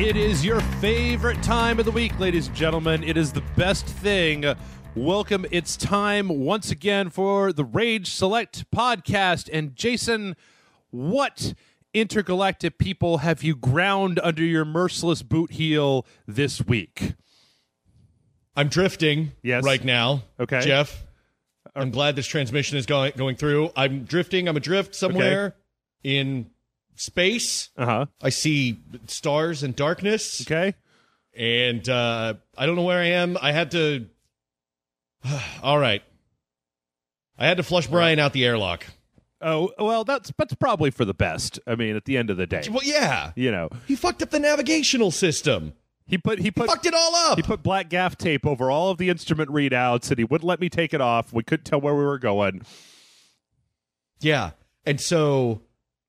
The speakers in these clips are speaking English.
It is your favorite time of the week, ladies and gentlemen. It is the best thing. Welcome. It's time once again for the Rage Select podcast. And Jason, what intergalactic people have you ground under your merciless boot heel this week? I'm drifting right now. Okay. Jeff, I'm glad this transmission is going through. I'm drifting. I'm adrift somewhere in space. I see stars and darkness. Okay. And I don't know where I am. I had to... All right. I had to flush Brian out the airlock. Oh, well, that's probably for the best. I mean, at the end of the day. Well, yeah. You know. He fucked up the navigational system. He fucked it all up. He put black gaff tape over all of the instrument readouts, and he wouldn't let me take it off. We couldn't tell where we were going. Yeah. And so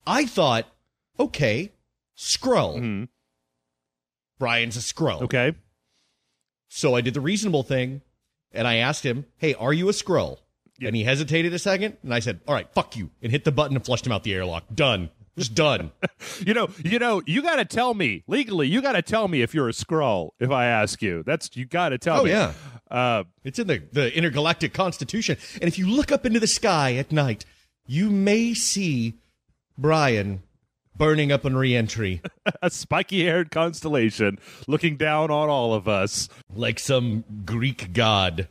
I thought, okay, Skrull. Mm-hmm. Brian's a Skrull. Okay. So I did the reasonable thing, and I asked him, hey, are you a Skrull? Yep. And he hesitated a second, and I said, all right, fuck you, and hit the button and flushed him out the airlock. Done. Just done. You got to tell me, legally, you got to tell me if you're a Skrull, if I ask you. You got to tell me. Oh, yeah. It's in the intergalactic constitution. And if you look up into the sky at night, you may see Brian burning up on re-entry. A spiky-haired constellation looking down on all of us. Like some Greek god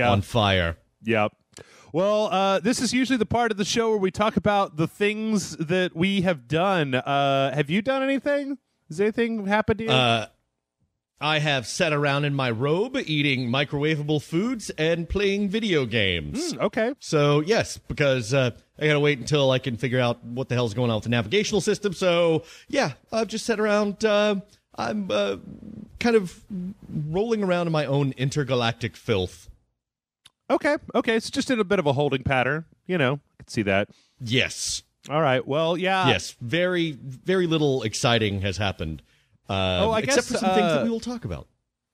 on fire. Yep. Well, this is usually the part of the show where we talk about the things that we have done. Have you done anything? Has anything happened to you? I have sat around in my robe eating microwavable foods and playing video games. Okay. So, yes, because I got to wait until I can figure out what the hell's going on with the navigational system. So, yeah, I've just sat around. I'm kind of rolling around in my own intergalactic filth. Okay. It's just in a bit of a holding pattern. You know, I can see that. Yes. All right. Well, yeah. Yes. Very, very little exciting has happened. I except guess, for some things that we will talk about.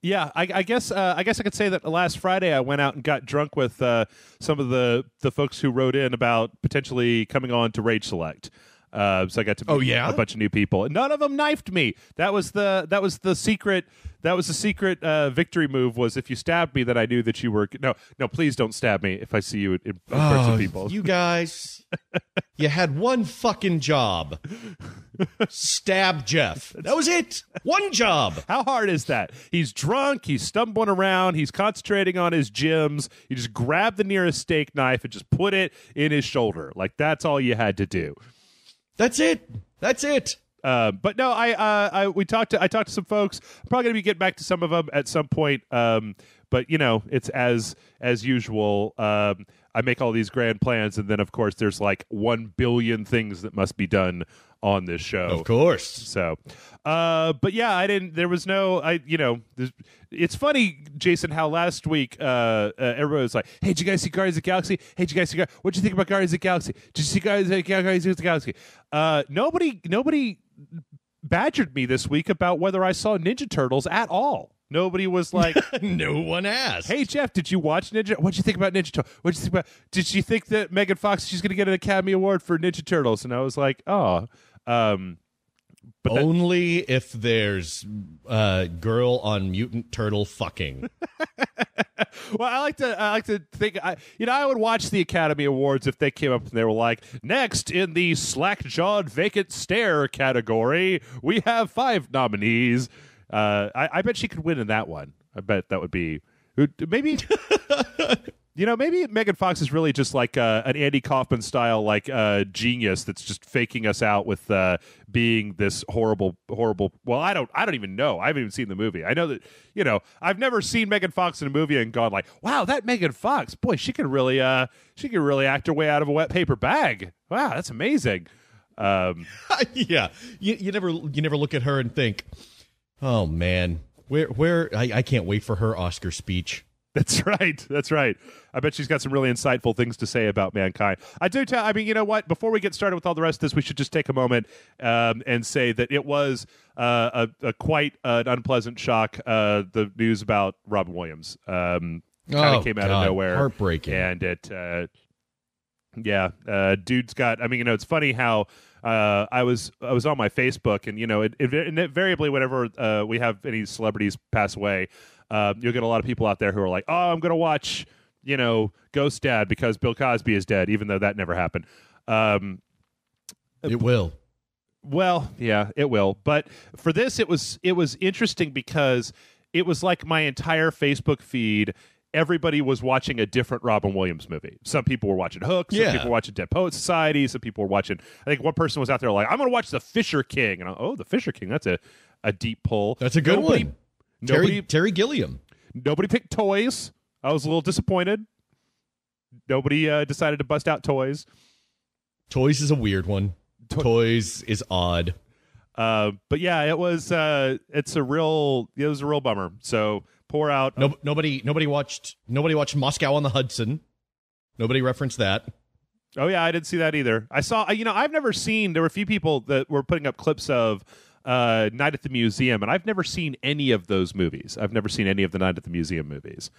Yeah, I guess I could say that last Friday I went out and got drunk with some of the folks who wrote in about potentially coming on to Rage Select. So I got to meet a bunch of new people, and none of them knifed me. That was the secret. That was the secret victory move. Was if you stabbed me, then I knew that you were no. Please don't stab me if I see you in front of people. You guys, you had one fucking job. Stab Jeff. That was it. One job. How hard is that? He's drunk. He's stumbling around. He's concentrating on his gyms. You just grab the nearest steak knife and just put it in his shoulder. Like that's all you had to do. That's it. But no, I talked to some folks. I'm probably gonna be getting back to some of them at some point. But you know, it's as usual. I make all these grand plans, and then of course there's like 1 billion things that must be done on this show. Of course. So, but yeah, I didn't. There was no. It's funny, Jason, how last week everybody was like, "Hey, did you guys see Guardians of the Galaxy? Hey, did you guys see? What'd you think about Guardians of the Galaxy? Did you see Guardians of the Galaxy?" Nobody badgered me this week about whether I saw Ninja Turtles at all. Nobody was like, no one asked. Hey Jeff, did you watch Ninja? What'd you think about Ninja Turtles? What'd you think about? Did you think that Megan Fox she's going to get an Academy Award for Ninja Turtles? And I was like, oh. But only if there's girl on mutant turtle fucking. Well, I like to think I would watch the Academy Awards if they came up and they were like, next in the slack-jawed vacant stare category, we have 5 nominees. I bet she could win in that one. I bet that would be maybe. Maybe Megan Fox is really just like an Andy Kaufman style genius that's just faking us out with being this horrible. Well, I don't even know. I haven't even seen the movie. I know that I've never seen Megan Fox in a movie and gone like, wow, that Megan Fox, boy, she can really act her way out of a wet paper bag. Wow, that's amazing. Yeah, you never look at her and think, oh man, where I can't wait for her Oscar speech. That's right. I bet she's got some really insightful things to say about mankind. You know what? Before we get started with all the rest of this, we should just take a moment and say that it was a quite an unpleasant shock, the news about Robin Williams. Kind of came out of nowhere. Heartbreaking. And it Yeah, dude's got. I mean, it's funny how I was on my Facebook, and invariably whenever we have any celebrities pass away, you'll get a lot of people out there who are like, "Oh, I'm going to watch, Ghost Dad because Bill Cosby is dead," even though that never happened. It will. Well, yeah, it will. But for this, it was interesting because it was like my entire Facebook feed. Everybody was watching a different Robin Williams movie. Some people were watching Hook. Some people were watching Dead Poets Society. Some people were watching. I think one person was out there like, "I'm going to watch The Fisher King," and The Fisher King. That's a deep pull. That's a good one. Terry Gilliam. Nobody picked Toys. I was a little disappointed. Nobody decided to bust out Toys. Toys is a weird one. Toys is odd. But yeah, it was. It was a real bummer. So. Pour out. Nobody watched Moscow on the Hudson. Nobody referenced that. Oh yeah, I didn't see that either. I saw. I've never seen. There were a few people that were putting up clips of Night at the Museum, and I've never seen any of those movies. I've never seen any of the Night at the Museum movies.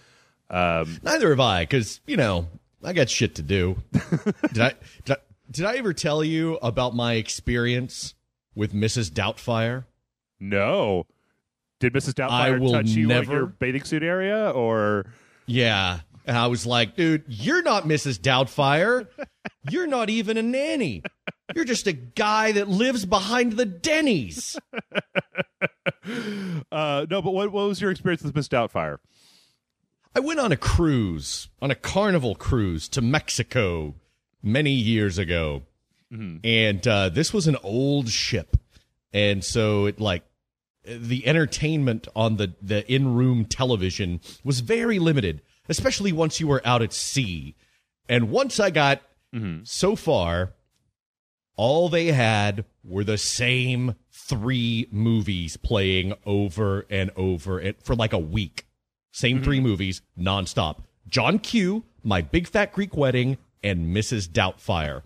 Neither have I, because I got shit to do. Did I ever tell you about my experience with Mrs. Doubtfire? No. Did Mrs. Doubtfire touch you in your bathing suit area, or? Yeah. And I was like, dude, you're not Mrs. Doubtfire. You're not even a nanny. You're just a guy that lives behind the Denny's. No, but what was your experience with Miss Doubtfire? I went on a cruise, on a Carnival cruise to Mexico many years ago. Mm-hmm. And this was an old ship. And so the entertainment on the in-room television was very limited, especially once you were out at sea. And once I got so far, all they had were the same 3 movies playing over and over for like a week. Same 3 movies, nonstop. John Q, My Big Fat Greek Wedding, and Mrs. Doubtfire.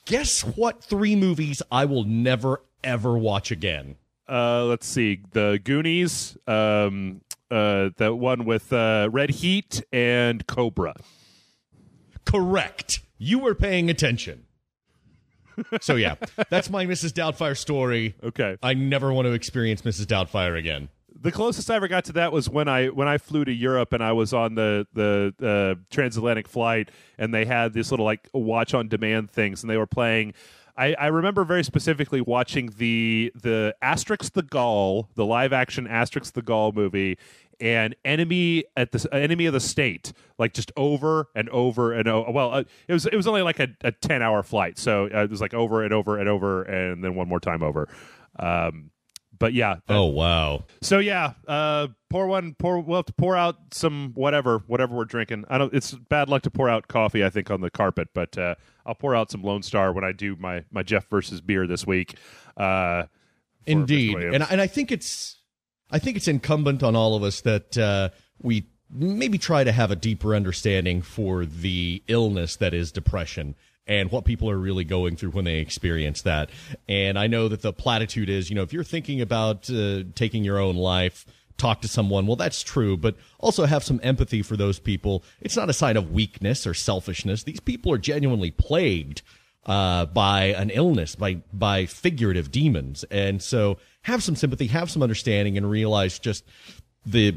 Guess what 3 movies I will never, ever watch again? Let's see. The Goonies, the one with Red Heat, and Cobra. Correct. You were paying attention. So yeah, that's my Mrs. Doubtfire story. Okay. I never want to experience Mrs. Doubtfire again. The closest I ever got to that was when I flew to Europe and I was on the transatlantic flight, and they had this little watch on demand things, and they were playing. I remember very specifically watching the Asterix the Gaul, the live action Asterix the Gaul movie, and Enemy of the State, just over and over and over. Well, it was only like a 10-hour flight, so it was over and over and over, and then one more time over. But yeah. Oh wow. So yeah, we'll have to pour out some whatever we're drinking. It's bad luck to pour out coffee, I think, on the carpet, but I'll pour out some Lone Star when I do my Jeff versus beer this week. Indeed, and I think it's incumbent on all of us that we maybe try to have a deeper understanding for the illness that is depression and what people are really going through when they experience that. And I know that the platitude is, if you're thinking about taking your own life, talk to someone. Well, that's true, but also have some empathy for those people. It's not a sign of weakness or selfishness. These people are genuinely plagued by an illness, by figurative demons. And so have some sympathy, have some understanding, and realize just the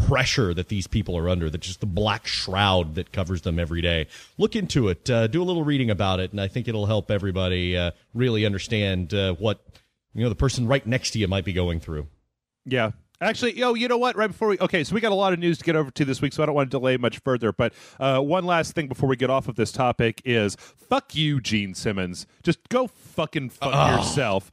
pressure that these people are under, that just the black shroud that covers them every day. Look into it, do a little reading about it, and I think it'll help everybody really understand what the person right next to you might be going through. Yeah. Actually, you know what? Right before so we got a lot of news to get over to this week, so I don't want to delay much further. But one last thing before we get off of this topic is, fuck you, Gene Simmons. Just go fucking fuck yourself.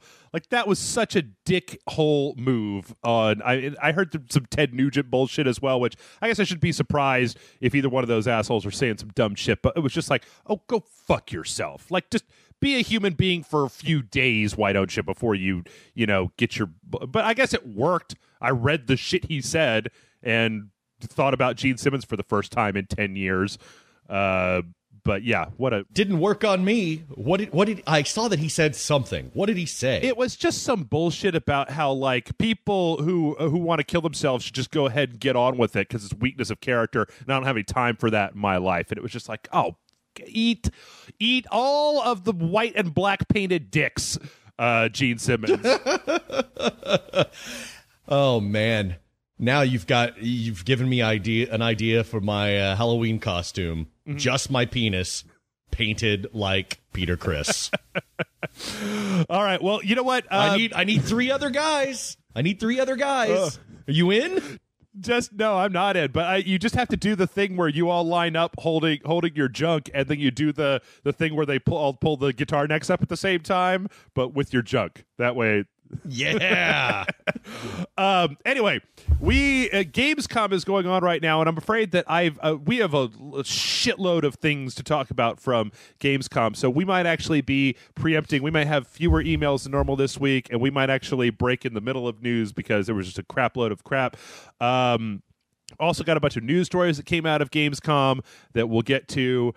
That was such a dickhole move. I heard some Ted Nugent bullshit as well, which I guess I should be surprised if either one of those assholes are saying some dumb shit. But it was just oh, go fuck yourself. Just be a human being for a few days, why don't you, before you get your... But I guess it worked. I read the shit he said and thought about Gene Simmons for the first time in 10 years. But yeah, didn't work on me. What did I saw that he said something. What did he say? It was just some bullshit about how like people who want to kill themselves should just go ahead and get on with it because it's weakness of character, and I don't have any time for that in my life. And it was just like, oh, eat all of the white and black painted dicks, Gene Simmons. Oh man. Now you've given me an idea for my Halloween costume. Mm-hmm. Just my penis painted like Peter Criss. All right. Well, you know what? I need 3 other guys. Are you in? No, I'm not in. But you just have to do the thing where you all line up holding your junk, and then you do the thing where they pull the guitar necks up at the same time, but with your junk. That way. Yeah. Anyway, Gamescom is going on right now, and I'm afraid that we have a shitload of things to talk about from Gamescom. So we might actually be preempting. We might have fewer emails than normal this week, and we might actually break in the middle of news because there was just a crap load of crap. Also got a bunch of news stories that came out of Gamescom that we'll get to.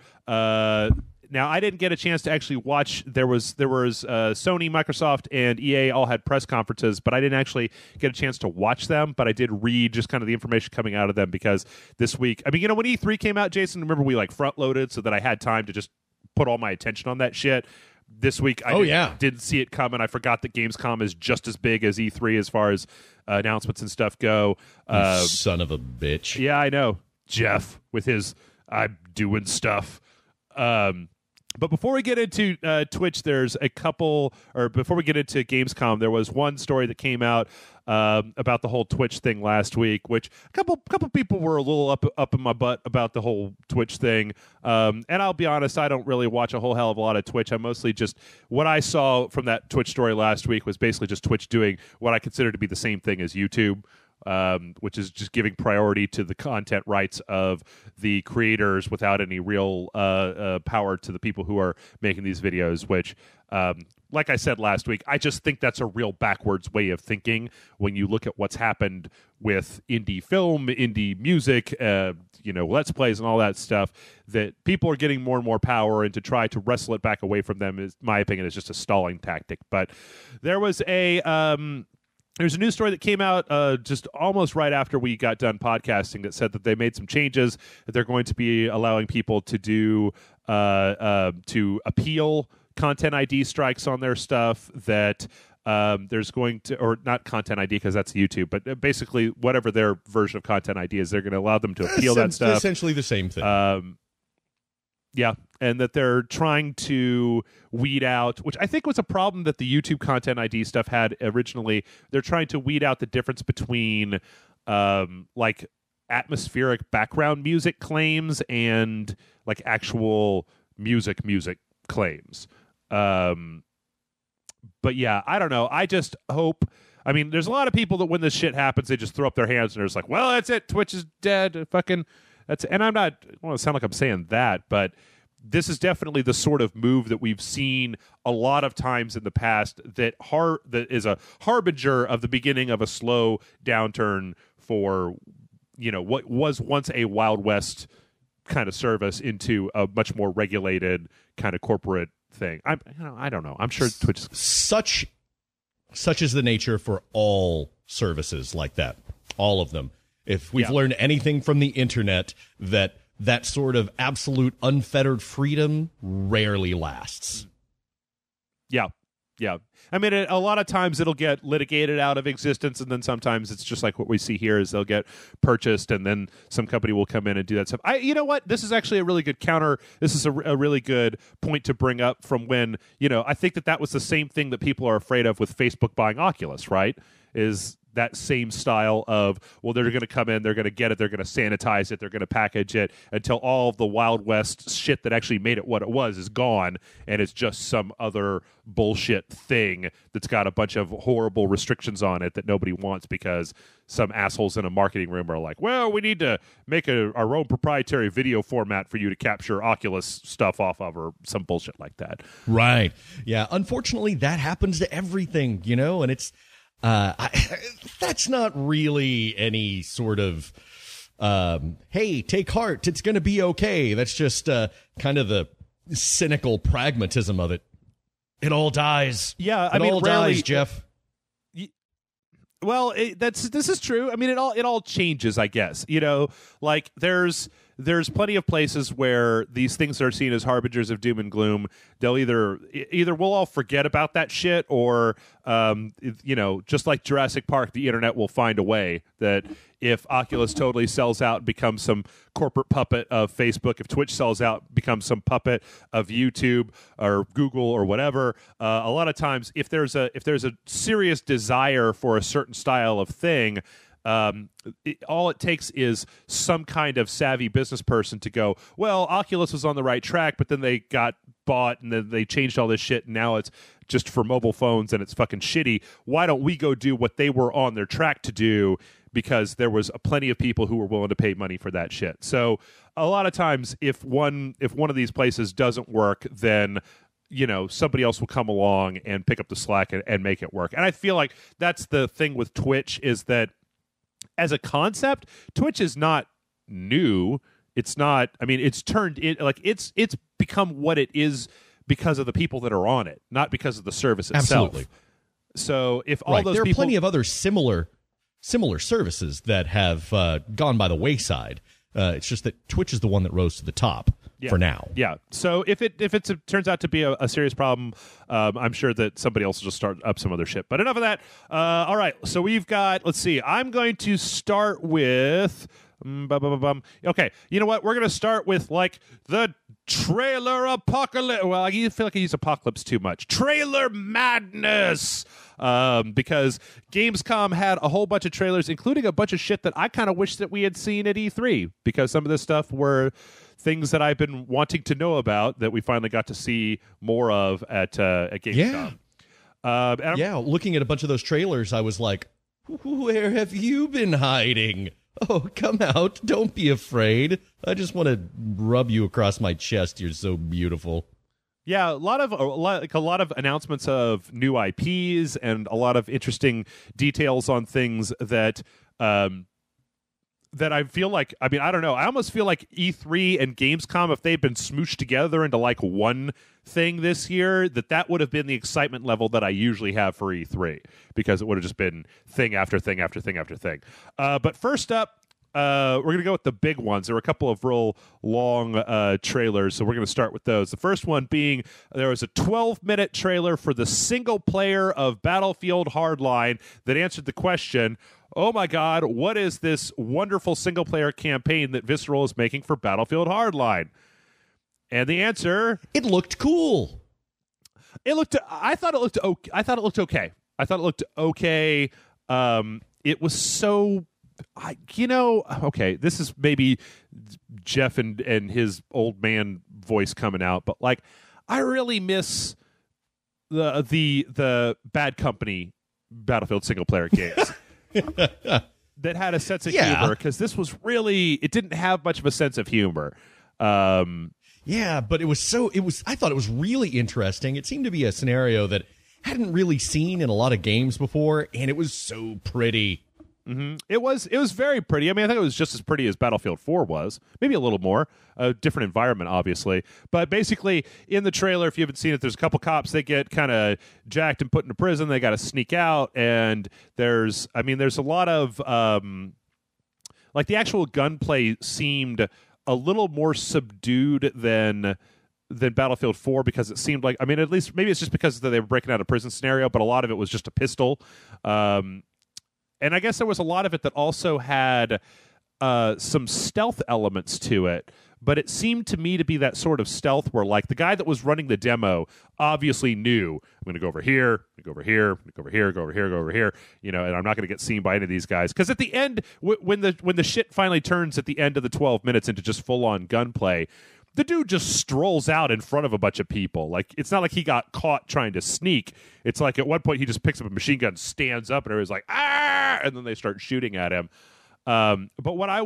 Now, I didn't get a chance to actually watch. There was Sony, Microsoft, and EA all had press conferences, but I didn't actually get a chance to watch them. But I did read just kind of the information coming out of them because this week, I mean, you know, when E3 came out, Jason, remember we like front loaded so that I had time to just put all my attention on that shit. This week, I didn't see it coming. I forgot that Gamescom is just as big as E3 as far as announcements and stuff go. You son of a bitch. Yeah, I know. Jeff with his I'm doing stuff. But before we get into Twitch, there's before we get into Gamescom, there was one story that came out about the whole Twitch thing last week, which a couple people were a little up in my butt about the whole Twitch thing. And I'll be honest, I don't really watch a whole hell of a lot of Twitch. I mostly just, what I saw from that Twitch story last week was basically just Twitch doing what I consider to be the same thing as YouTube. Which is just giving priority to the content rights of the creators without any real power to the people who are making these videos, which, like I said last week, I just think that's a real backwards way of thinking when you look at what's happened with indie film, indie music, Let's Plays and all that stuff, that people are getting more and more power, and to try to wrestle it back away from them, is, my opinion, is just a stalling tactic. But there was there's a news story that came out just almost right after we got done podcasting that said that they made some changes, that they're going to be allowing people to do to appeal Content ID strikes on their stuff, that there's going to, or not Content ID because that's YouTube, but basically whatever their version of Content ID is, they're going to allow them to appeal that stuff. Essentially the same thing. Yeah, and that they're trying to weed out, which I think was a problem that the YouTube Content ID stuff had originally. They're trying to weed out the difference between like atmospheric background music claims and like actual music claims. But yeah, I don't know. I just hope. I mean, there's a lot of people that when this shit happens, they just throw up their hands and they're just like, "Well, that's it. Twitch is dead." Fucking. And I don't want to sound like I'm saying that, but this is definitely the sort of move that we've seen a lot of times in the past that is a harbinger of the beginning of a slow downturn for, what was once a Wild West kind of service into a much more regulated kind of corporate thing. I don't know. I'm sure Twitch is such is the nature for all services like that, all of them. If we've learned anything from the internet, that sort of absolute unfettered freedom rarely lasts. Yeah. I mean, a lot of times it'll get litigated out of existence, and then sometimes it's just like what we see here is they'll get purchased, and then some company will come in and do that stuff. You know what? This is actually a really good counter. This is a really good point to bring up from when, I think that was the same thing that people are afraid of with Facebook buying Oculus, right? Is that same style of, well, they're going to come in, they're going to get it, they're going to sanitize it, they're going to package it until all of the Wild West shit that actually made it what it was is gone, and it's just some other bullshit thing that's got a bunch of horrible restrictions on it that nobody wants because some assholes in a marketing room are like, well, we need to make our own proprietary video format for you to capture Oculus stuff off of, or some bullshit like that. Right. Yeah. Unfortunately, that happens to everything, and it's that's not really any sort of hey, take heart, it's going to be okay. That's just kind of the cynical pragmatism of it. It all dies. Yeah, it all dies, Jeff. Well, this is true. I mean, it all changes, I guess. Like there's plenty of places where these things are seen as harbingers of doom and gloom. They'll either we'll all forget about that shit, or just like Jurassic Park, the internet will find a way that if Oculus totally sells out and becomes some corporate puppet of Facebook, if Twitch sells out, becomes some puppet of YouTube or Google or whatever, a lot of times if there's a serious desire for a certain style of thing, all it takes is some kind of savvy business person to go, well, Oculus was on the right track, but then they got bought and then they changed all this shit, and now it's just for mobile phones and it's fucking shitty. Why don't we go do what they were on their track to do? Because there was plenty of people who were willing to pay money for that shit. So a lot of times, if one of these places doesn't work, then somebody else will come along and pick up the slack and make it work. And I feel like that's the thing with Twitch, is that as a concept, Twitch is not new. It's not. I mean, it's turned in, like it's become what it is because of the people that are on it, not because of the service itself. Absolutely. So if all those there are people, plenty of other similar services that have gone by the wayside. It's just that Twitch is the one that rose to the top for now. Yeah. So if it turns out to be a serious problem, I'm sure that somebody else will just start up some other shit. But enough of that. All right. So we've got. Let's see. I'm going to start with. Okay. You know what? We're going to start with like the trailer apocalypse. Well, I feel like I use apocalypse too much. Trailer madness. Because Gamescom had a whole bunch of trailers, including a bunch of shit that I kind of wish that we had seen at E3, because some of this stuff were things that I've been wanting to know about that we finally got to see more of at Gamescom. Looking at a bunch of those trailers, I was like, where have you been hiding? Oh, come out. Don't be afraid. I just want to rub you across my chest. You're so beautiful. Yeah, a lot of announcements of new IPs and a lot of interesting details on things that that I feel like, I mean, I don't know. I almost feel like E3 and Gamescom, if they'd been smooshed together into like one thing this year, that would have been the excitement level that I usually have for E3, because it would have just been thing after thing after thing after thing. But first up, we're going to go with the big ones. There were a couple of real long trailers, so we're going to start with those. The first one being, there was a 12-minute trailer for the single player of Battlefield Hardline that answered the question, oh my God, what is this wonderful single-player campaign that Visceral is making for Battlefield Hardline? And the answer... It looked cool. I thought it looked okay. It was so... okay, this is maybe Jeff and his old man voice coming out, but like, I really miss the Bad Company Battlefield single player games that had a sense of humor, because this was really, it didn't have much of a sense of humor. But I thought it was really interesting. It seemed to be a scenario that I hadn't really seen in a lot of games before, and it was so pretty. Mm-hmm. It was very pretty. I mean, I think it was just as pretty as Battlefield 4 was. Maybe a little more. A different environment, obviously. But basically, in the trailer, if you haven't seen it, there's a couple cops. They get kind of jacked and put into prison. They got to sneak out. And there's a lot of... like, the actual gunplay seemed a little more subdued than Battlefield 4, because it seemed like... I mean, at least... Maybe it's just because they were breaking out a prison scenario, but a lot of it was just a pistol. And I guess there was a lot of it that also had some stealth elements to it, but it seemed to me to be that sort of stealth where, like, the guy that was running the demo obviously knew, I'm going to go over here, go over here, go over here, go over here, go over here, and I'm not going to get seen by any of these guys. Because at the end, when the shit finally turns at the end of the 12 minutes into just full-on gunplay, the dude just strolls out in front of a bunch of people. Like, it's not like he got caught trying to sneak. It's like at one point he just picks up a machine gun, stands up, and everybody's like, ah! And then they start shooting at him. But what I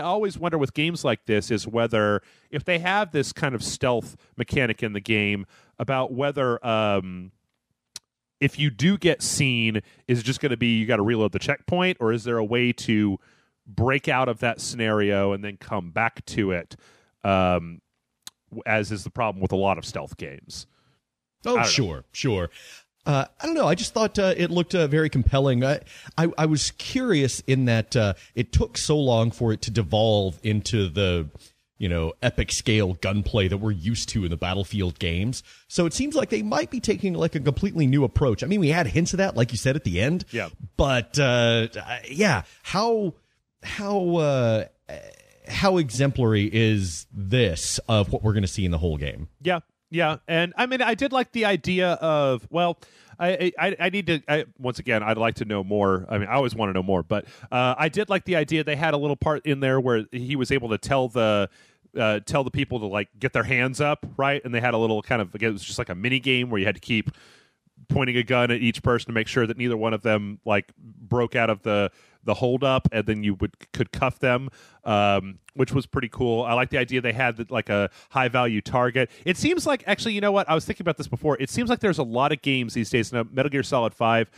always wonder with games like this is whether, if they have this kind of stealth mechanic in the game, about whether if you do get seen, is it just going to be you got to reload the checkpoint, or is there a way to break out of that scenario and then come back to it, as is the problem with a lot of stealth games. Oh, sure. I don't know. I just thought it looked very compelling. I was curious in that it took so long for it to devolve into the, epic scale gunplay that we're used to in the Battlefield games. So it seems like they might be taking like a completely new approach. I mean, we had hints of that, like you said at the end. Yeah. But how exemplary is this of what we're going to see in the whole game? Yeah, and I mean, I did like the idea of, well, I need to, once again, I'd like to know more. I mean, I always want to know more, but I did like the idea. They had a little part in there where he was able to tell the people to like get their hands up, right? And they had a little kind of, again, it was just like a mini game where you had to keep pointing a gun at each person to make sure that neither one of them like broke out of the hold up, and then you could cuff them, which was pretty cool. I like the idea they had like a high value target. It seems like, actually, you know what? I was thinking about this before. It seems like there's a lot of games these days. Now, Metal Gear Solid 5,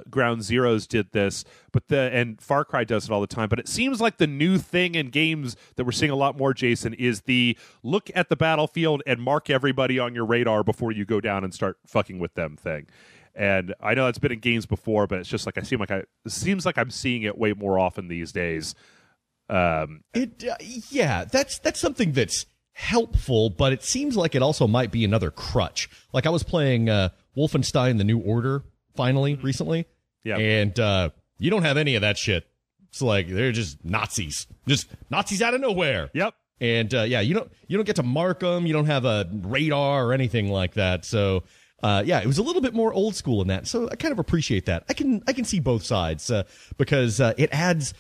Ground Zeroes did this, and Far Cry does it all the time. But it seems like the new thing in games that we're seeing a lot more, Jason, is the look at the battlefield and mark everybody on your radar before you go down and start fucking with them thing. And I know it's been in games before, but it's just like it seems like I'm seeing it way more often these days. That's something that's helpful, but it seems like it also might be another crutch. Like I was playing Wolfenstein: The New Order finally recently, and you don't have any of that shit. It's like they're just Nazis out of nowhere. Yep. And you don't get to mark them. You don't have a radar or anything like that. So. It was a little bit more old school in that, so I kind of appreciate that. I can see both sides because it adds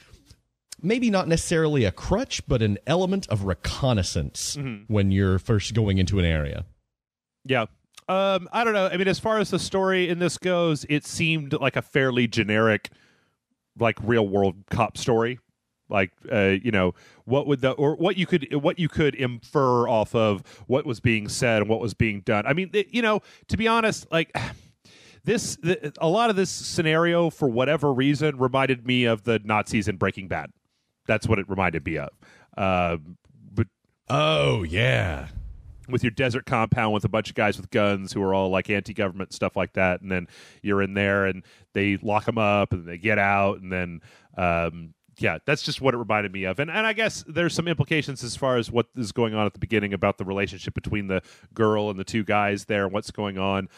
maybe not necessarily a crutch, but an element of reconnaissance when you're first going into an area. Yeah. I don't know. I mean, as far as the story in this goes, it seemed like a fairly generic, like real world cop story. Like, what you could infer off of what was being said and what was being done. I mean, to be honest, like a lot of this scenario, for whatever reason, reminded me of the Nazis in Breaking Bad. That's what it reminded me of. But oh yeah, with your desert compound with a bunch of guys with guns who are all like anti-government stuff like that, and then you're in there and they lock them up and they get out, and then. Yeah, that's just what it reminded me of. And I guess there's some implications as far as what is going on at the beginning about the relationship between the girl and the two guys there and what's going on.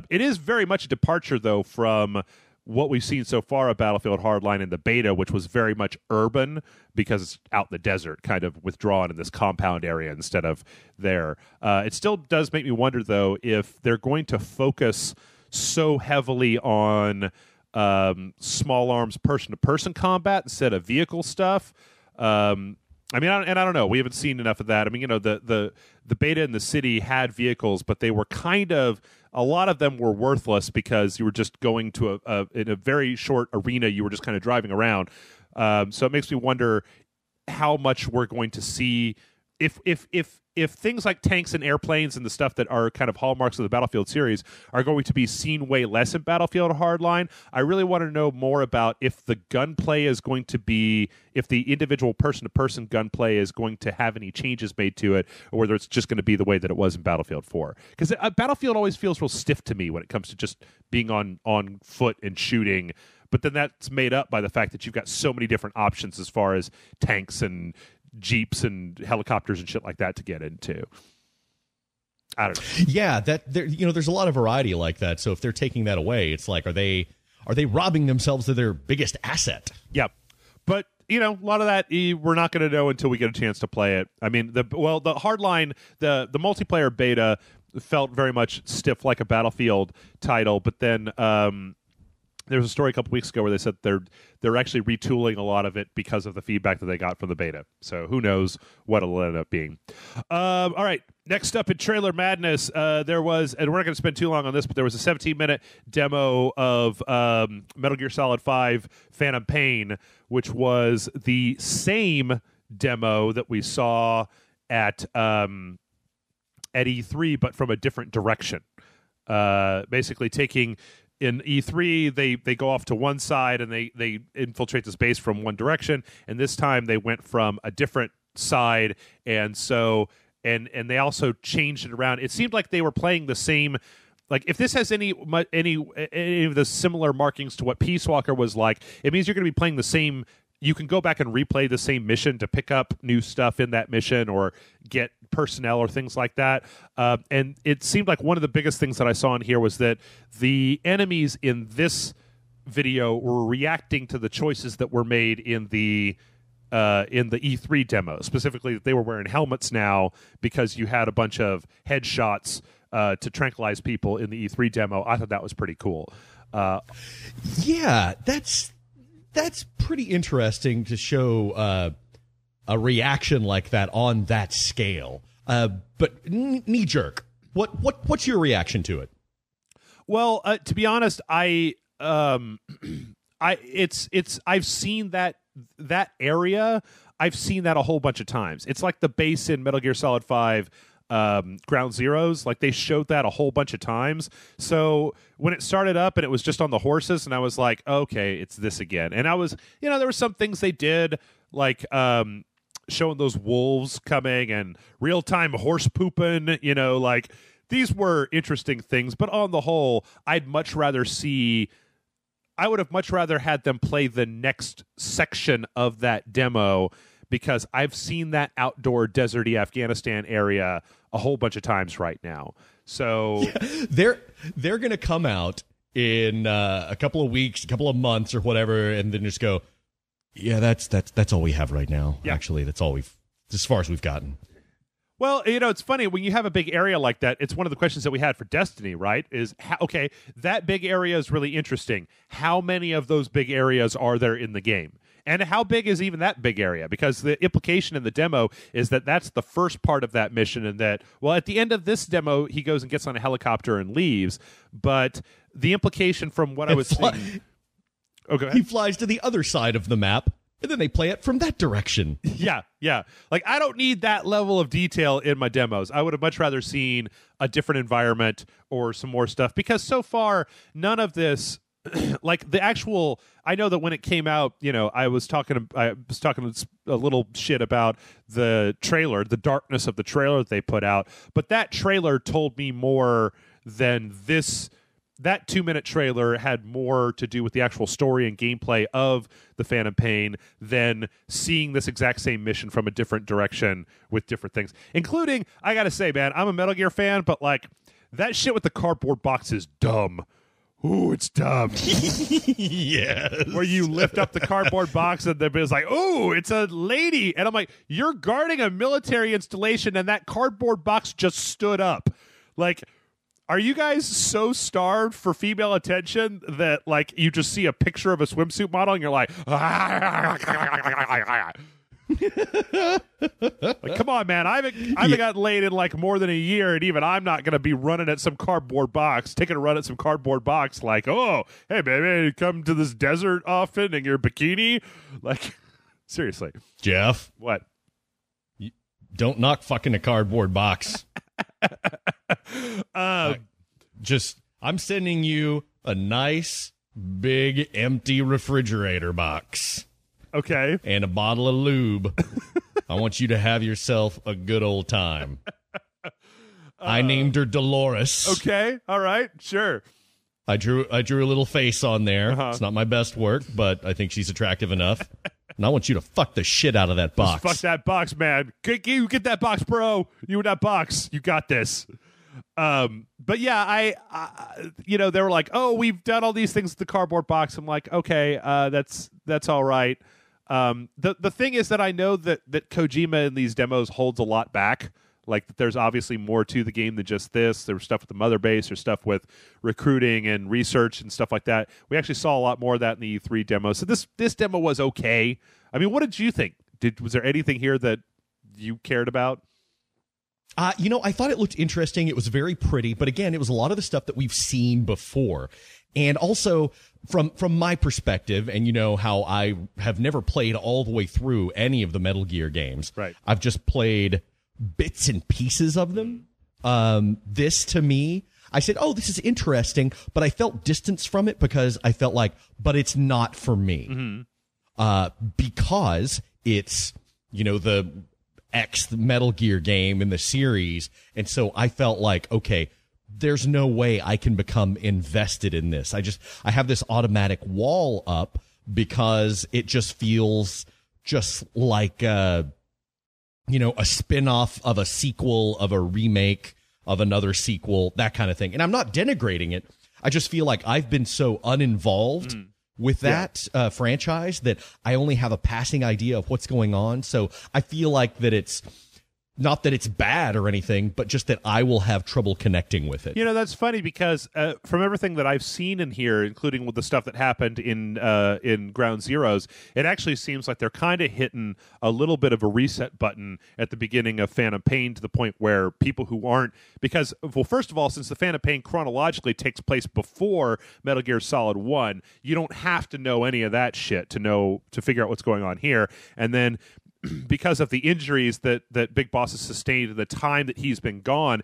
It is very much a departure, though, from what we've seen so far of Battlefield Hardline in the beta, which was very much urban because it's out in the desert, kind of withdrawn in this compound area instead of there. It still does make me wonder, though, if they're going to focus so heavily on... small arms person-to-person combat instead of vehicle stuff. I don't know. We haven't seen enough of that. I mean, the beta in the city had vehicles, but they were kind of, a lot of them were worthless because you were just going to in a very short arena. You were just kind of driving around. So it makes me wonder how much we're going to see if things like tanks and airplanes and the stuff that are kind of hallmarks of the Battlefield series are going to be seen way less in Battlefield Hardline. I really want to know more about if the gunplay is going to be, if the individual person-to-person gunplay is going to have any changes made to it, or whether it's just going to be the way that it was in Battlefield 4. Because Battlefield always feels real stiff to me when it comes to just being on foot and shooting. But then that's made up by the fact that you've got so many different options as far as tanks and jeeps and helicopters and shit like that to get into. I don't know. Yeah, there's a lot of variety like that. So if they're taking that away, it's like, are they robbing themselves of their biggest asset? Yep. But a lot of that we're not going to know until we get a chance to play it. I mean, the Hardline, the multiplayer beta felt very much stiff like a Battlefield title, but then there was a story a couple weeks ago where they said they're actually retooling a lot of it because of the feedback that they got from the beta. So who knows what it'll end up being. All right, next up in Trailer Madness, there was, and we're not going to spend too long on this, but there was a 17-minute demo of Metal Gear Solid 5 Phantom Pain, which was the same demo that we saw at E3, but from a different direction. Basically taking in E3 they go off to one side and they infiltrate this base from one direction, and this time they went from a different side, and so and they also changed it around. It seemed like they were playing the same. Like, if this has any of the similar markings to what Peace Walker was like, it means you're going to be playing the same. You can go back and replay the same mission to pick up new stuff in that mission or get personnel or things like that. And it seemed like one of the biggest things that I saw in here was that the enemies in this video were reacting to the choices that were made in the E3 demo. Specifically, they were wearing helmets now because you had a bunch of headshots to tranquilize people in the E3 demo. I thought that was pretty cool. Yeah, that's pretty interesting to show a reaction like that on that scale. But knee jerk. What's your reaction to it? Well, to be honest, I've seen that area. I've seen that a whole bunch of times. It's like the base in Metal Gear Solid 5 Ground Zeroes. Like, they showed that a whole bunch of times. So when it started up and it was just on the horses, and I was like, okay, it's this again. And I was, there were some things they did, like showing those wolves coming and real-time horse pooping, like, these were interesting things. But on the whole, I would have much rather had them play the next section of that demo, because I've seen that outdoor deserty Afghanistan area a whole bunch of times right now. So yeah, they're going to come out in a couple of weeks, a couple of months or whatever, and then just go, yeah, that's all we have right now. Yeah. Actually, that's all as far as we've gotten. Well, it's funny when you have a big area like that. It's one of the questions that we had for Destiny, right? Is okay, that big area is really interesting. How many of those big areas are there in the game? And how big is even that big area? Because the implication in the demo is that that's the first part of that mission, and that, well, at the end of this demo, he goes and gets on a helicopter and leaves. But the implication from what I was seeing... Okay. He flies to the other side of the map, and then they play it from that direction. Yeah. Like, I don't need that level of detail in my demos. I would have much rather seen a different environment or some more stuff, because so far, none of this... like, the actual... I know that when it came out, I was talking a little shit about the trailer, the darkness of the trailer that they put out, but that trailer told me more than this. That 2-minute trailer had more to do with the actual story and gameplay of the Phantom Pain than seeing this exact same mission from a different direction with different things. Including, I gotta say, man, I'm a Metal Gear fan, but like, that shit with the cardboard box is dumb. Ooh, it's dumb. Yes. Where you lift up the cardboard box and it's like, ooh, it's a lady. And I'm like, you're guarding a military installation and that cardboard box just stood up. Like, are you guys so starved for female attention that, like, you just see a picture of a swimsuit model and you're like, like, come on, man. I haven't gotten laid in like more than a year, and even I'm not going to be running at some cardboard box, taking a run at some cardboard box like, oh, hey, baby, you come to this desert often in your bikini? Like, seriously. Jeff. What? Don't knock fucking a cardboard box. I'm sending you a nice, big, empty refrigerator box. Okay. And a bottle of lube. I want you to have yourself a good old time. I named her Dolores. Okay. All right. Sure. I drew a little face on there. Uh-huh. It's not my best work, but I think she's attractive enough. And I want you to fuck the shit out of that box. Just fuck that box, man. You get that box, bro. You and that box. You got this. But yeah, I they were like, oh, we've done all these things with the cardboard box. I'm like, okay, that's all right. The thing is that I know that Kojima in these demos holds a lot back. Like, that there's obviously more to the game than just this. There was stuff with the mother base, there's stuff with recruiting and research and stuff like that. We actually saw a lot more of that in the E3 demo. So this demo was okay. I mean, what did you think? Was there anything here that you cared about? I thought it looked interesting. It was very pretty, but again, it was a lot of the stuff that we've seen before. And also, from my perspective, and you know how I have never played all the way through any of the Metal Gear games. Right. I've just played bits and pieces of them. This, to me, I said, oh, this is interesting, but I felt distance from it because I felt like, but it's not for me. Because it's, the X Metal Gear game in the series. And so I felt like, okay, there's no way I can become invested in this. I have this automatic wall up because it just feels just like, a spin-off of a sequel, of a remake, of another sequel, that kind of thing. And I'm not denigrating it. I just feel like I've been so uninvolved with that franchise that I only have a passing idea of what's going on. So I feel like that it's not that it's bad or anything, but just that I will have trouble connecting with it. That's funny because from everything that I've seen in here, including with the stuff that happened in Ground Zeroes, it actually seems like they're kind of hitting a little bit of a reset button at the beginning of Phantom Pain to the point where people who aren't, because, well, first of all, since the Phantom Pain chronologically takes place before Metal Gear Solid 1, you don't have to know any of that shit to figure out what's going on here. And then because of the injuries that Big Boss has sustained in the time that he's been gone,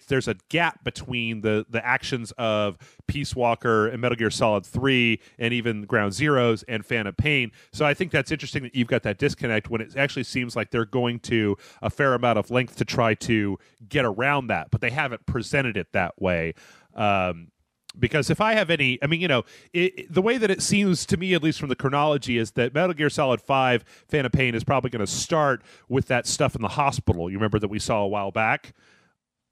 there's a gap between the actions of Peace Walker and Metal Gear Solid 3 and even Ground Zeroes and Phantom Pain. So I think that's interesting that you've got that disconnect when it actually seems like they're going to a fair amount of length to try to get around that, but they haven't presented it that way. Because if I have any, the way that it seems to me, at least from the chronology, is that Metal Gear Solid 5 Phantom Pain is probably going to start with that stuff in the hospital. You remember that we saw a while back?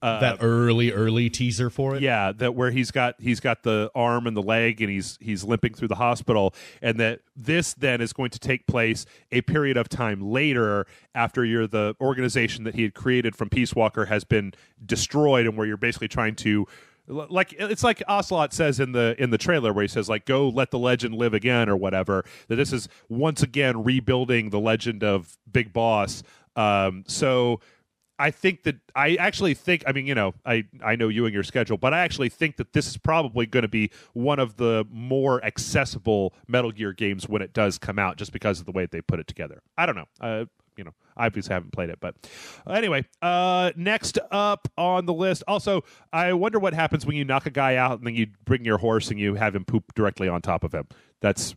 That early teaser for it? Yeah, that where he's got the arm and the leg and he's limping through the hospital, and that this then is going to take place a period of time later after the organization that he had created from Peace Walker has been destroyed, and where you're basically trying to, like, it's like Ocelot says in the trailer where he says, like, go let the legend live again or whatever, that this is once again rebuilding the legend of Big Boss. So I think I know you and your schedule, but I actually think that this is probably going to be one of the more accessible Metal Gear games when it does come out, just because of the way they put it together. I don't know. I obviously haven't played it, but anyway, next up on the list. Also, I wonder what happens when you knock a guy out and then you bring your horse and you have him poop directly on top of him.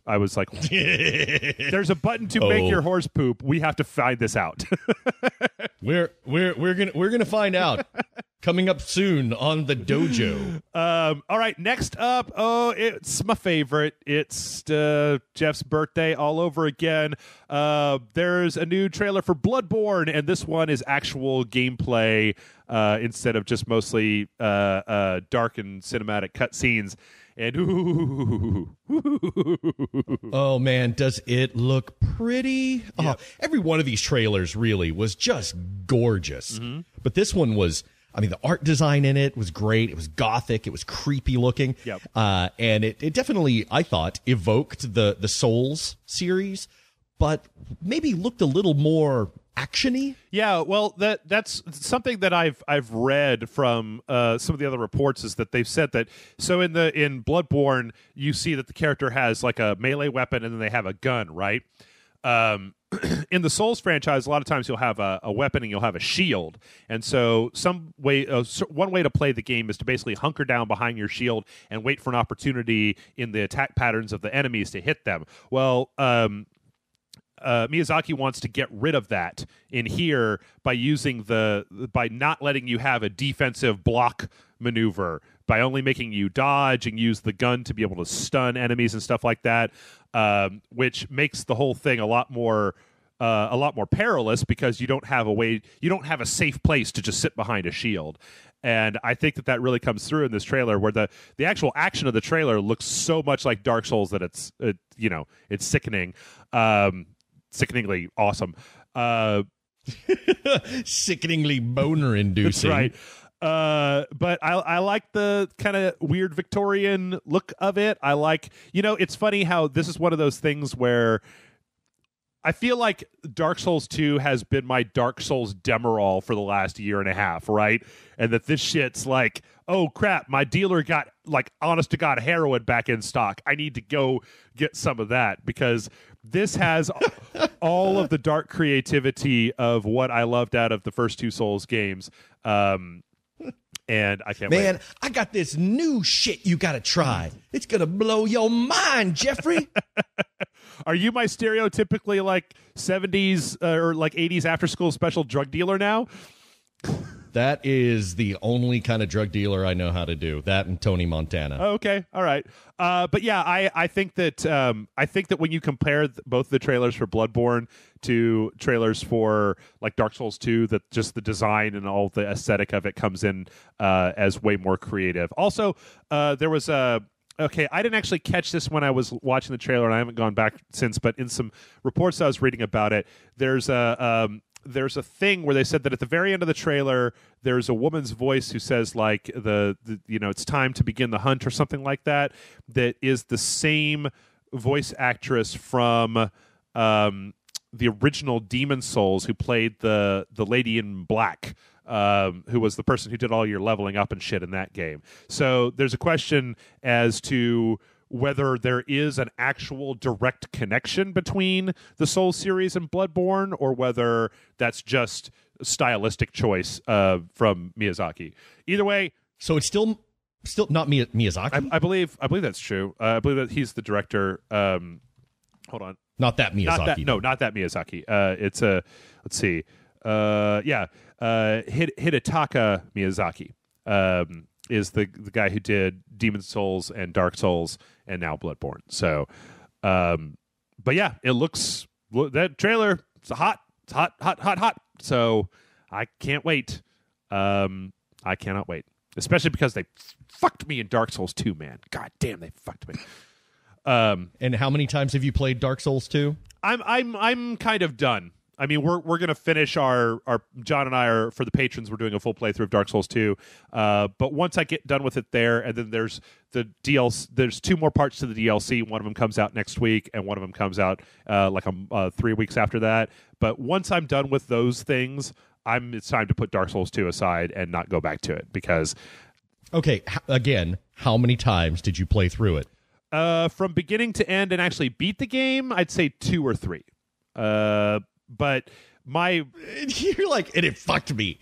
I was like, there's a button to make your horse poop. We have to find this out. We're gonna find out. Coming up soon on the dojo. All right, next up. Oh, it's my favorite. It's Jeff's birthday all over again. There's a new trailer for Bloodborne, and this one is actual gameplay instead of just mostly dark and cinematic cutscenes. And oh man, does it look pretty? Yep. Oh, every one of these trailers really was just gorgeous. Mm-hmm. But this one was, the art design in it was great. It was gothic. It was creepy looking. Yep. And it definitely, I thought, evoked the Souls series, but maybe looked a little more action-y. Yeah, well, that's something that I've read from some of the other reports, is that they've said that, so in Bloodborne, you see that the character has like a melee weapon and then they have a gun, right? In the Souls franchise, a lot of times you'll have a weapon and you'll have a shield. And so one way to play the game is to basically hunker down behind your shield and wait for an opportunity in the attack patterns of the enemies to hit them. Well, Miyazaki wants to get rid of that in here by not letting you have a defensive block maneuver, by only making you dodge and use the gun to be able to stun enemies and stuff like that, which makes the whole thing a lot more perilous, because you don't have a safe place to just sit behind a shield. And I think that really comes through in this trailer, where the actual action of the trailer looks so much like Dark Souls that it's sickening. Sickeningly awesome. Sickeningly boner-inducing. Right. But I like the kind of weird Victorian look of it. I like, it's funny how this is one of those things where I feel like Dark Souls 2 has been my Dark Souls Demerol for the last year and a half, right? And that this shit's like, oh crap, my dealer got like honest to God heroin back in stock. I need to go get some of that, because this has all of the dark creativity of what I loved out of the first two Souls games. and I can't wait. Man, I got this new shit you got to try. It's going to blow your mind, Jeffrey. Are you my stereotypically like 70s or like 80s after school special drug dealer now? That is the only kind of drug dealer I know how to do. That and Tony Montana. Oh, okay, all right. But yeah, I think that when you compare both the trailers for Bloodborne to trailers for like Dark Souls 2, that just the design and all the aesthetic of it comes in as way more creative. Also, there was a. Okay, I didn't actually catch this when I was watching the trailer, and I haven't gone back since. But in some reports I was reading about it, there's a thing where they said that at the very end of the trailer, there's a woman's voice who says like the it's time to begin the hunt or something like that. That is the same voice actress from the original Demon Souls who played the lady in black. Who was the person who did all your leveling up and shit in that game. So there's a question as to whether there is an actual direct connection between the Souls series and Bloodborne, or whether that's just a stylistic choice from Miyazaki. Either way, so it's still not Miyazaki. I believe that's true. I believe that he's the director. Hold on, not that Miyazaki. Not that Miyazaki. It's a let's see. Hidetaka Miyazaki is the guy who did Demon Souls and Dark Souls and now Bloodborne. So, but yeah, that trailer is hot. It's hot. So I can't wait. I cannot wait, especially because they fucked me in Dark Souls 2, man. God damn, they fucked me. And how many times have you played Dark Souls 2? I'm kind of done. I mean, we're gonna finish our John and I are, for the patrons, we're doing a full playthrough of Dark Souls 2. But once I get done with it there, and then there's the DLC. There's 2 more parts to the DLC. One of them comes out next week, and one of them comes out 3 weeks after that. But once I'm done with those things, it's time to put Dark Souls 2 aside and not go back to it because. Okay, again, how many times did you play through it? From beginning to end and actually beat the game, I'd say 2 or 3. But you're like, and it fucked me.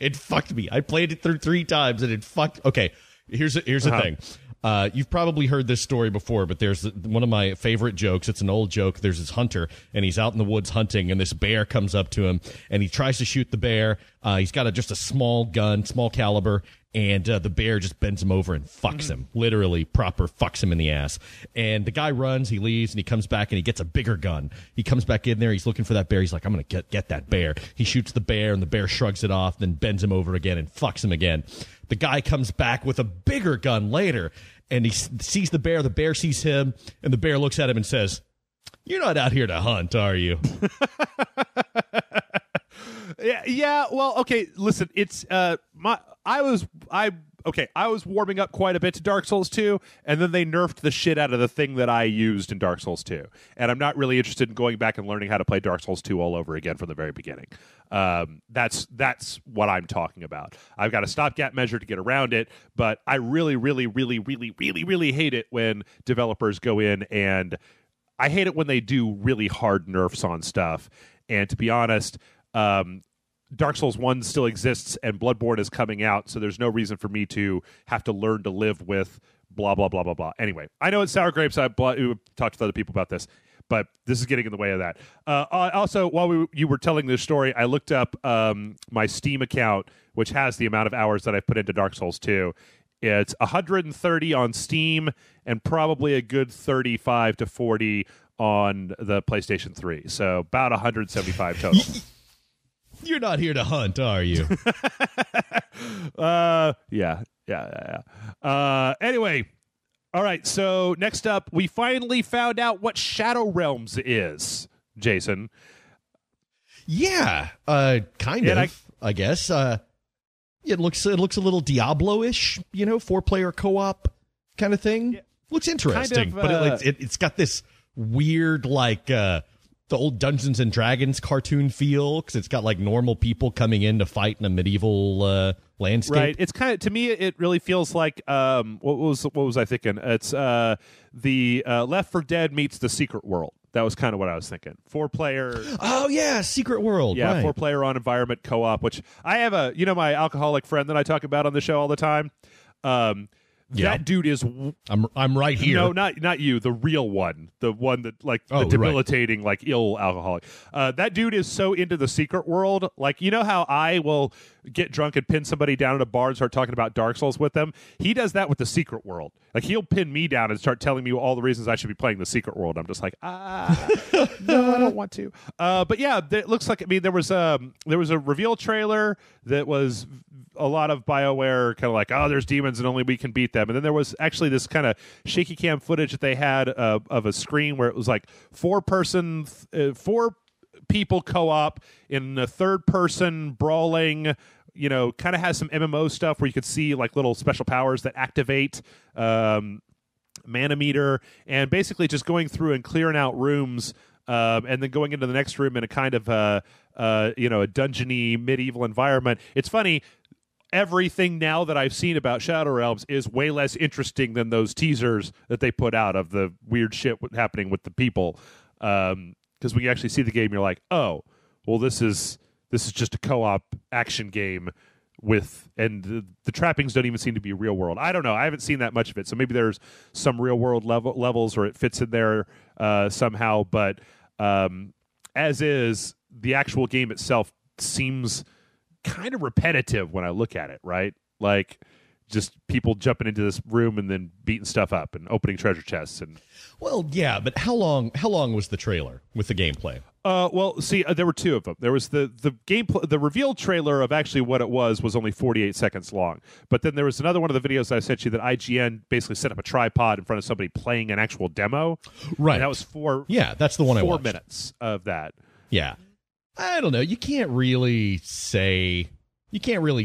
I played it through 3 times and it fucked. Okay, here's the thing. You've probably heard this story before, but there's one of my favorite jokes. It's an old joke. There's this hunter, and he's out in the woods hunting, and this bear comes up to him, and he tries to shoot the bear. He's got just a small gun, small caliber, and the bear just bends him over and fucks him. Literally, proper fucks him in the ass. And the guy runs, he leaves, and he comes back, and he gets a bigger gun. He comes back in there, he's looking for that bear. He's like, I'm going to get that bear. He shoots the bear, and the bear shrugs it off, then bends him over again and fucks him again. The guy comes back with a bigger gun later, and he sees the bear sees him, and the bear looks at him and says, "You're not out here to hunt, are you?" Yeah. Well, okay. Listen, it's I was warming up quite a bit to Dark Souls 2, and then they nerfed the shit out of the thing that I used in Dark Souls 2. And I'm not really interested in going back and learning how to play Dark Souls 2 all over again from the very beginning. That's what I'm talking about. I've got a stopgap measure to get around it, but I really, really, really, really, really, really hate it when developers go in, and I hate it when they do really hard nerfs on stuff. And to be honest, Dark Souls 1 still exists and Bloodborne is coming out, so there's no reason for me to have to learn to live with blah, blah, blah, blah, blah. Anyway, I know it's sour grapes. I've talked to other people about this, but this is getting in the way of that. Also, while you were telling this story, I looked up my Steam account, which has the amount of hours that I've put into Dark Souls 2. It's 130 on Steam and probably a good 35 to 40 on the PlayStation 3. So about 175 total. You're not here to hunt, are you? Yeah. Anyway, all right. So next up, we finally found out what Shadow Realms is, Jason. Yeah, kind of. I guess. It looks a little Diablo-ish, 4-player co-op kind of thing. Yeah. Looks interesting, but it's got this weird the old Dungeons and Dragons cartoon feel, because it's got normal people coming in to fight in a medieval landscape. Right. It's kind of, to me, it really feels like what was I thinking? It's the Left 4 Dead meets the Secret World. That was kind of what I was thinking. 4-player. Oh yeah, Secret World. Yeah, right. 4-player on environment co-op, which I have my alcoholic friend that I talk about on the show all the time. That dude is. I'm right here. No, not you. The real one. The one that the debilitating, ill alcoholic. That dude is so into the Secret World. Like, you know how I will get drunk and pin somebody down at a bar and start talking about Dark Souls with them? He does that with the Secret World. Like, he'll pin me down and start telling me all the reasons I should be playing the Secret World. I'm just like, no, I don't want to. But yeah, it looks like. I mean, there was a reveal trailer that was a lot of BioWare kind of like, oh, there's demons and only we can beat them. And then there was actually this kind of shaky cam footage that they had of a screen where it was like 4 people co-op in a third person brawling, kind of has some MMO stuff where you could see like little special powers that activate mana meter, and basically just going through and clearing out rooms and then going into the next room in a kind of a dungeony medieval environment. It's funny. Everything now that I've seen about Shadow Realms is way less interesting than those teasers that they put out of the weird shit happening with the people. Because when you actually see the game, you're like, oh, well, this is just a co-op action game and the trappings don't even seem to be real world. I don't know. I haven't seen that much of it, so maybe there's some real world levels or it fits in there somehow. But as is, the actual game itself seems kind of repetitive when I look at it, right? Like just people jumping into this room and then beating stuff up and opening treasure chests. And well, yeah, but how long was the trailer with the gameplay? Well, see, there were 2 of them. There was the gameplay, the reveal trailer of actually what it was only 48 seconds long. But then there was another one of the videos that I sent you that IGN basically set up a tripod in front of somebody playing an actual demo. Right. And that was 4. Yeah, that's the one I watched. 4 minutes of that. Yeah. I don't know. You can't really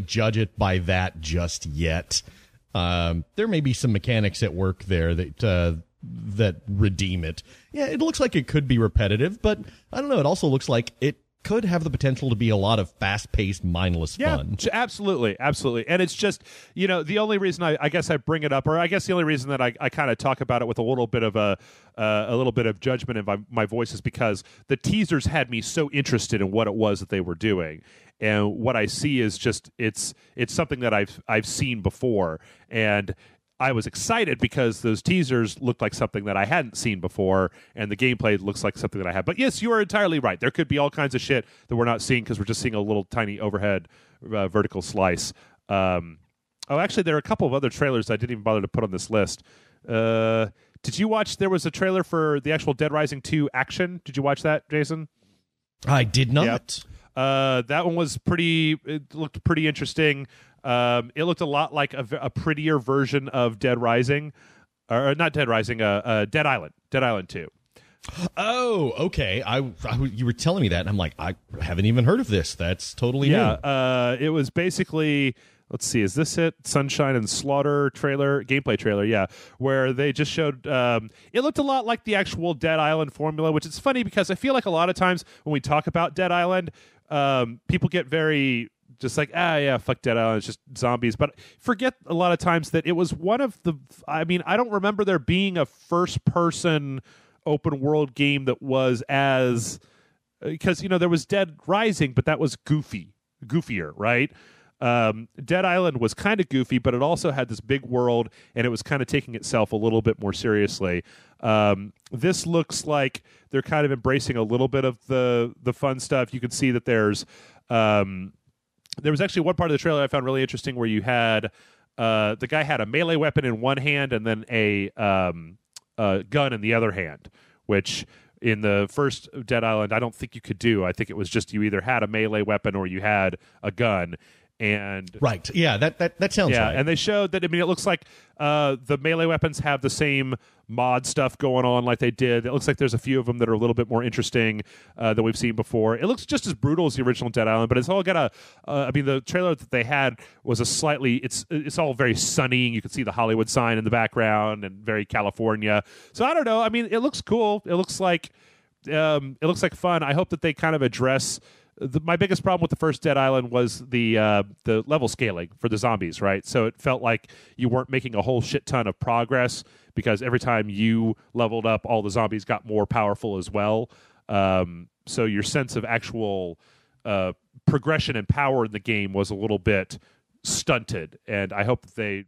judge it by that just yet. There may be some mechanics at work there that redeem it. Yeah, it looks like it could be repetitive, but I don't know. It also looks like it could have the potential to be a lot of fast-paced, mindless fun. Yeah, absolutely. And it's just, the only reason I guess I bring it up, or I guess the only reason that I kind of talk about it with a little bit of a little bit of judgment in my voice is because the teasers had me so interested in what it was that they were doing. And what I see is just it's something that I've seen before, and I was excited because those teasers looked like something that I hadn't seen before, and the gameplay looks like something that I have. But yes, you are entirely right. There could be all kinds of shit that we're not seeing because we're just seeing a little tiny overhead vertical slice. Actually, there are a couple of other trailers I didn't even bother to put on this list. Did you watch? There was a trailer for the actual Dead Rising 2 action. Did you watch that, Jason? I did not. Yep. That one was pretty. It looked pretty interesting. It looked a lot like a prettier version of Dead Rising, or not Dead Rising, Dead Island 2. Oh, okay. You were telling me that, and I'm like, I haven't even heard of this. That's totally new. It was basically, let's see, is this it? Sunshine and Slaughter gameplay trailer, yeah, where they just showed, it looked a lot like the actual Dead Island formula, which is funny because I feel like a lot of times when we talk about Dead Island, people get very just like, fuck Dead Island, it's just zombies. But forget a lot of times that it was one of the, I don't remember there being a first-person open world game that was as, because, there was Dead Rising, but that was goofier, right? Dead Island was kind of goofy, but it also had this big world, and it was kind of taking itself a little bit more seriously. This looks like they're kind of embracing a little bit of the fun stuff. You can see that there was actually one part of the trailer I found really interesting where you had the guy had a melee weapon in one hand and then a gun in the other hand, which in the first Dead Island I don't think you could do. I think it was just you either had a melee weapon or you had a gun. And right, yeah, that sounds right. And they showed that. It looks like the melee weapons have the same mod stuff going on like they did. It looks like there's a few of them that are a little bit more interesting than we've seen before. It looks just as brutal as the original Dead Island, but it's all got the trailer that they had was a slightly. It's all very sunny, and you can see the Hollywood sign in the background and very California. So I don't know. It looks cool. It looks like fun. I hope that they kind of address. My biggest problem with the first Dead Island was the level scaling for the zombies, right? So it felt like you weren't making a whole shit ton of progress because every time you leveled up, all the zombies got more powerful as well. So your sense of actual progression and power in the game was a little bit stunted, and I hope that they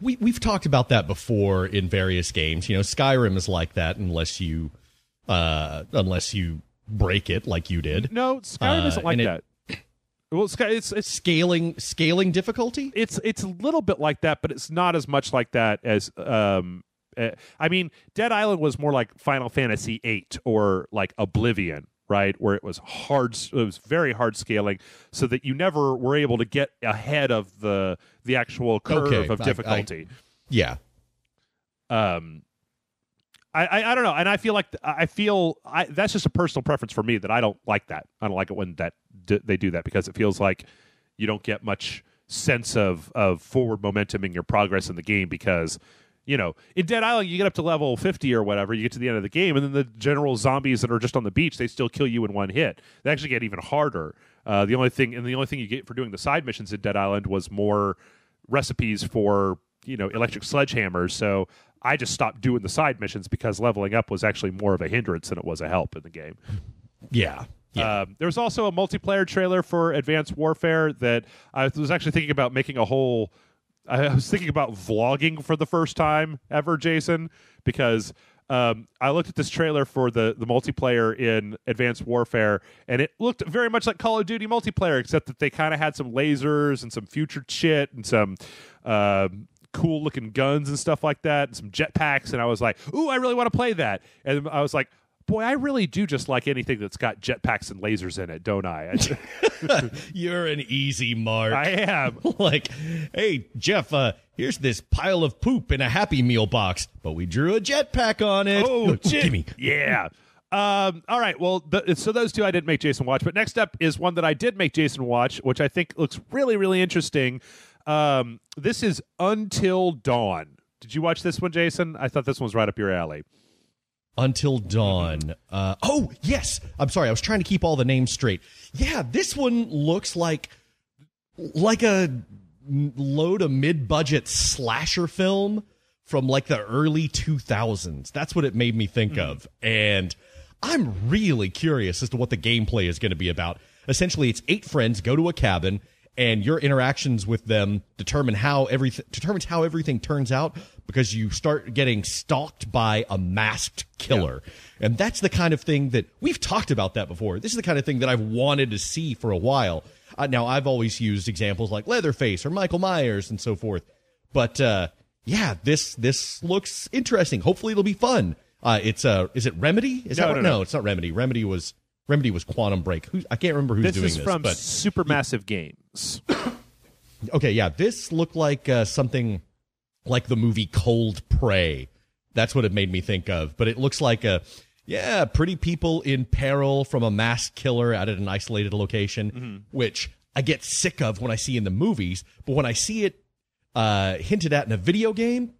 we've talked about that before in various games. Skyrim is like that unless you break it like you did. No, Skyrim isn't like that. Well, it's scaling difficulty. It's a little bit like that, but it's not as much like that as I mean, Dead Island was more like Final Fantasy VIII or like Oblivion, right? Where it was hard, it was very hard scaling, so that you never were able to get ahead of the actual curve of difficulty. I don't know, and I feel like that's just a personal preference for me, that I don't like that. I don't like it when they do that, because it feels like you don't get much sense of forward momentum in your progress in the game, because in Dead Island you get up to level 50 or whatever, you get to the end of the game, and then the general zombies that are just on the beach, they still kill you in one hit. They actually get even harder. The only thing you get for doing the side missions in Dead Island was more recipes for electric sledgehammers. So I just stopped doing the side missions because leveling up was actually more of a hindrance than it was a help in the game. Yeah. There was also a multiplayer trailer for Advanced Warfare that I was actually thinking about making a whole... I was thinking about vlogging for the first time ever, Jason, because I looked at this trailer for the multiplayer in Advanced Warfare, and it looked very much like Call of Duty multiplayer, except that they kind of had some lasers and some future shit and some cool-looking guns and stuff like that, and some jetpacks, and I was like, ooh, I really want to play that. And I was like, boy, I really do just like anything that's got jetpacks and lasers in it, don't I? You're an easy mark. I am. Like, hey, Jeff, here's this pile of poop in a Happy Meal box, but we drew a jetpack on it. Oh, gimme. Yeah. All right, well, so those two I didn't make Jason watch, but next up is one that I did make Jason watch, which I think looks really, really interesting. This is Until Dawn. Did you watch this one, Jason? I thought this one was right up your alley. Until Dawn. Oh, yes. I'm sorry. I was trying to keep all the names straight. Yeah, this one looks like a low to mid-budget slasher film from like the early 2000s. That's what it made me think of. And I'm really curious as to what the gameplay is going to be about. Essentially, it's 8 friends go to a cabin, and your interactions with them determines how everything turns out, because you start getting stalked by a masked killer. Yeah. And that's the kind of thing that we've talked about that before. This is the kind of thing that I've wanted to see for a while. Now, I've always used examples like Leatherface or Michael Myers and so forth. But this looks interesting. Hopefully it'll be fun. Is it Remedy? No, it's not Remedy. Remedy was Quantum Break. I can't remember who's doing this. This is from Supermassive Games. Okay, yeah. This looked like something like the movie Cold Prey. That's what it made me think of. But it looks like pretty people in peril from a mass killer out at an isolated location, which I get sick of when I see in the movies. But when I see it hinted at in a video game,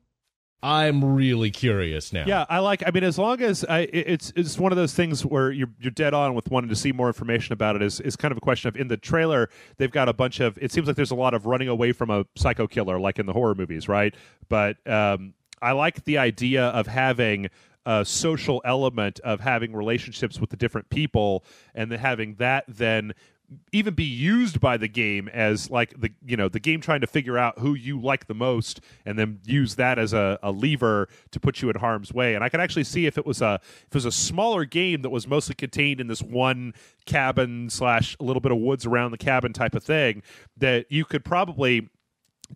I'm really curious now. Yeah, as long as it's one of those things where you're dead on with wanting to see more information about it. Is kind of a question of, in the trailer, they've got a bunch of, it seems like there's a lot of running away from a psycho killer, like in the horror movies, right? But I like the idea of having a social element of having relationships with the different people, and then having that then even be used by the game as like the game trying to figure out who you like the most, and then use that as a lever to put you in harm's way. And I could actually see if it was a smaller game that was mostly contained in this one cabin / a little bit of woods around the cabin type of thing, that you could probably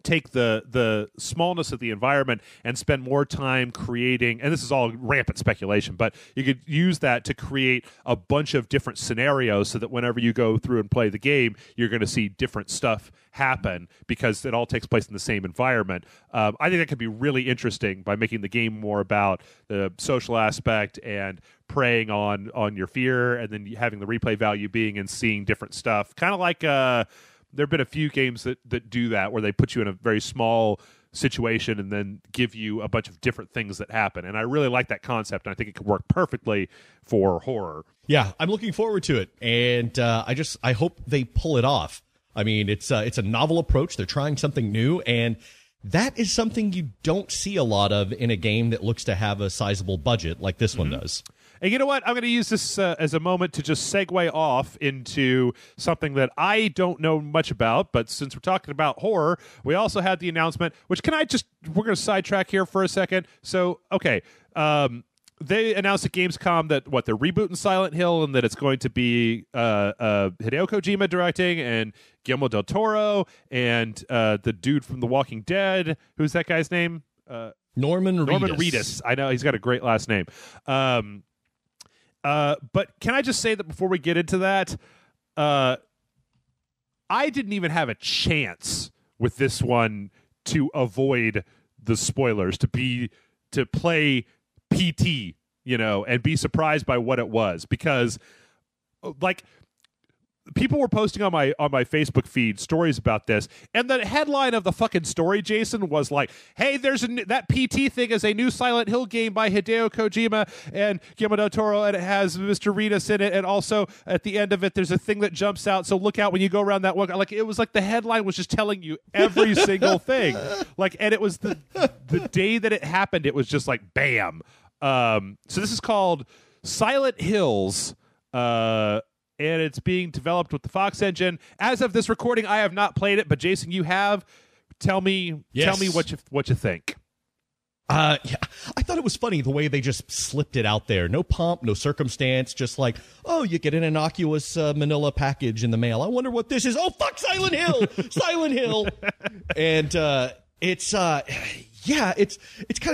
take the smallness of the environment and spend more time creating, and this is all rampant speculation, but you could use that to create a bunch of different scenarios, so that whenever you go through and play the game, you're going to see different stuff happen, because it all takes place in the same environment. I think that could be really interesting by making the game more about the social aspect and preying on your fear, and then having the replay value being in seeing different stuff. Kind of like there have been a few games that do that, where they put you in a very small situation and then give you a bunch of different things that happen. And I really like that concept, and I think it could work perfectly for horror. Yeah, I'm looking forward to it, and I hope they pull it off. I mean, it's a novel approach. They're trying something new, and that is something you don't see a lot of in a game that looks to have a sizable budget like this one does. And you know what? I'm going to use this as a moment to just segue off into something that I don't know much about, but since we're talking about horror, we also had the announcement, which we're going to sidetrack here for a second. So, okay. They announced at Gamescom that, they're rebooting Silent Hill and that it's going to be Hideo Kojima directing and Guillermo del Toro and the dude from The Walking Dead. Who's that guy's name? Norman Reedus. I know, he's got a great last name. But can I just say that before we get into that, I didn't even have a chance with this one to avoid the spoilers, to play PT, and be surprised by what it was, because people were posting on my Facebook feed stories about this, and the headline of the fucking story, Jason, was like, "Hey, that PT thing is a new Silent Hill game by Hideo Kojima and Guillermo del Toro, and it has Mr. Reedus in it, and also at the end of it, there's a thing that jumps out. So look out when you go around that one." Like, it was like the headline was just telling you every single thing. And it was the day that it happened, it was just like bam. So this is called Silent Hills. And it's being developed with the Fox engine. As of this recording, I have not played it, but Jason, you have. Tell me what you think. Yeah, I thought it was funny the way they just slipped it out there. No pomp, no circumstance, just like, oh, you get an innocuous manila package in the mail. I wonder what this is. Oh, fuck, Silent Hill! Silent Hill! And it's kind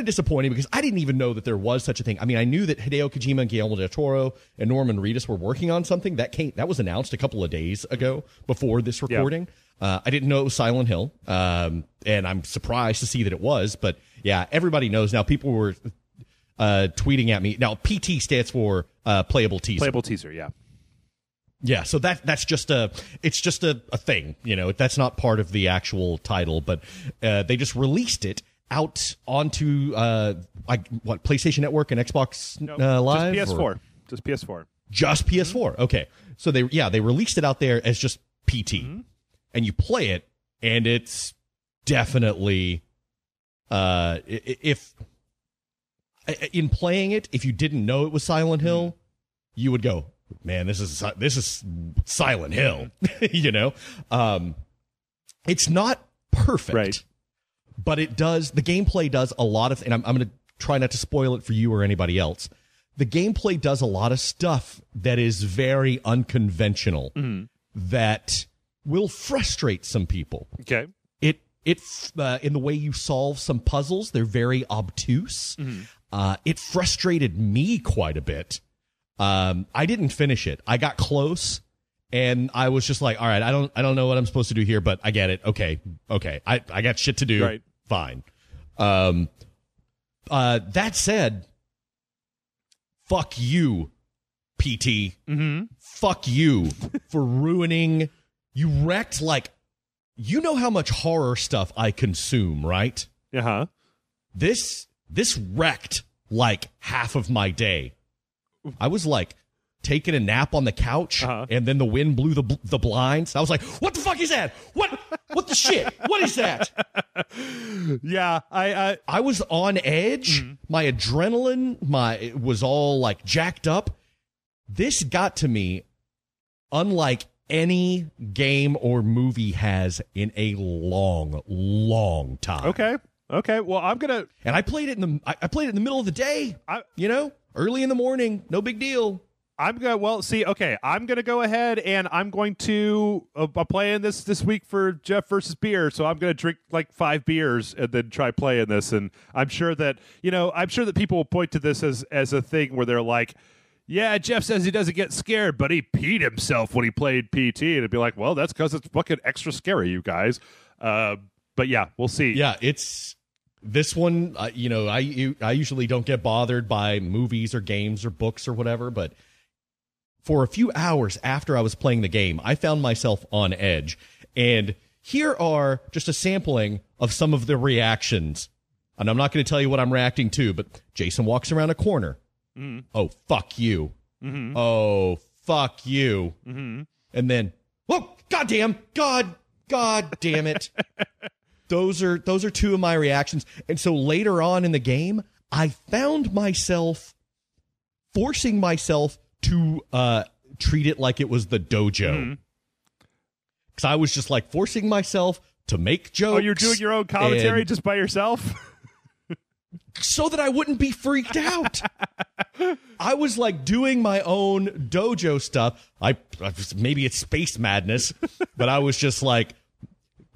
of disappointing because I didn't even know that there was such a thing. I mean, I knew that Hideo Kojima and Guillermo del Toro and Norman Reedus were working on something that was announced a couple of days ago before this recording. Yep. I didn't know it was Silent Hill, and I'm surprised to see that it was. But yeah, everybody knows now. People were tweeting at me. Now, PT stands for playable teaser. Playable teaser, yeah. Yeah, so that's just a thing, That's not part of the actual title, but they just released it out onto PlayStation Network and Xbox Live? Just PS4. Just PS4. Just PS4. Okay. So they released it out there as just PT. Mm-hmm. And you play it, and it's definitely if in playing it, if you didn't know it was Silent Hill, you would go, "Man, this is Silent Hill." It's not perfect. Right. But the gameplay does a lot of, and I'm going to try not to spoil it for you or anybody else. The gameplay does a lot of stuff that is very unconventional, that will frustrate some people. Okay. It in the way you solve some puzzles, they're very obtuse. It frustrated me quite a bit. I didn't finish it. I got close. And I was just like, all right, I don't know what I'm supposed to do here, but I get it. Okay. I got shit to do. Right. Fine. That said, fuck you, PT. Mm-hmm. Fuck you for ruining. You wrecked, you know how much horror stuff I consume, right? Uh-huh. This wrecked half of my day. I was taking a nap on the couch, and then the wind blew the blinds. I was like, what the fuck is that? What the shit? What is that? Yeah, I was on edge. My adrenaline was all jacked up. This got to me unlike any game or movie has in a long, long time. Okay. Well, I'm gonna. And I played it in the middle of the day. Early in the morning. No big deal. I'm going to go ahead and I'm going to playing this week for Jeff versus beer. So I'm going to drink 5 beers and then try playing this. And I'm sure that people will point to this as a thing where they're like, yeah, Jeff says he doesn't get scared, but he peed himself when he played PT. And it'd be like, well, that's because it's fucking extra scary, you guys. But yeah, we'll see. Yeah, it's this one. I usually don't get bothered by movies or games or books or whatever, but for a few hours after I was playing the game, I found myself on edge. And here are just a sampling of some of the reactions. And I'm not going to tell you what I'm reacting to, but Jason walks around a corner. Mm-hmm. Oh, fuck you. Mm-hmm. Oh, fuck you. Mm-hmm. And then, God damn it. those are two of my reactions. And so later on in the game, I found myself forcing myself to treat it like it was the dojo. Because I was just like forcing myself to make jokes. Oh, you're doing your own commentary just by yourself? So that I wouldn't be freaked out. I was like doing my own dojo stuff. Maybe it's space madness, but I was just like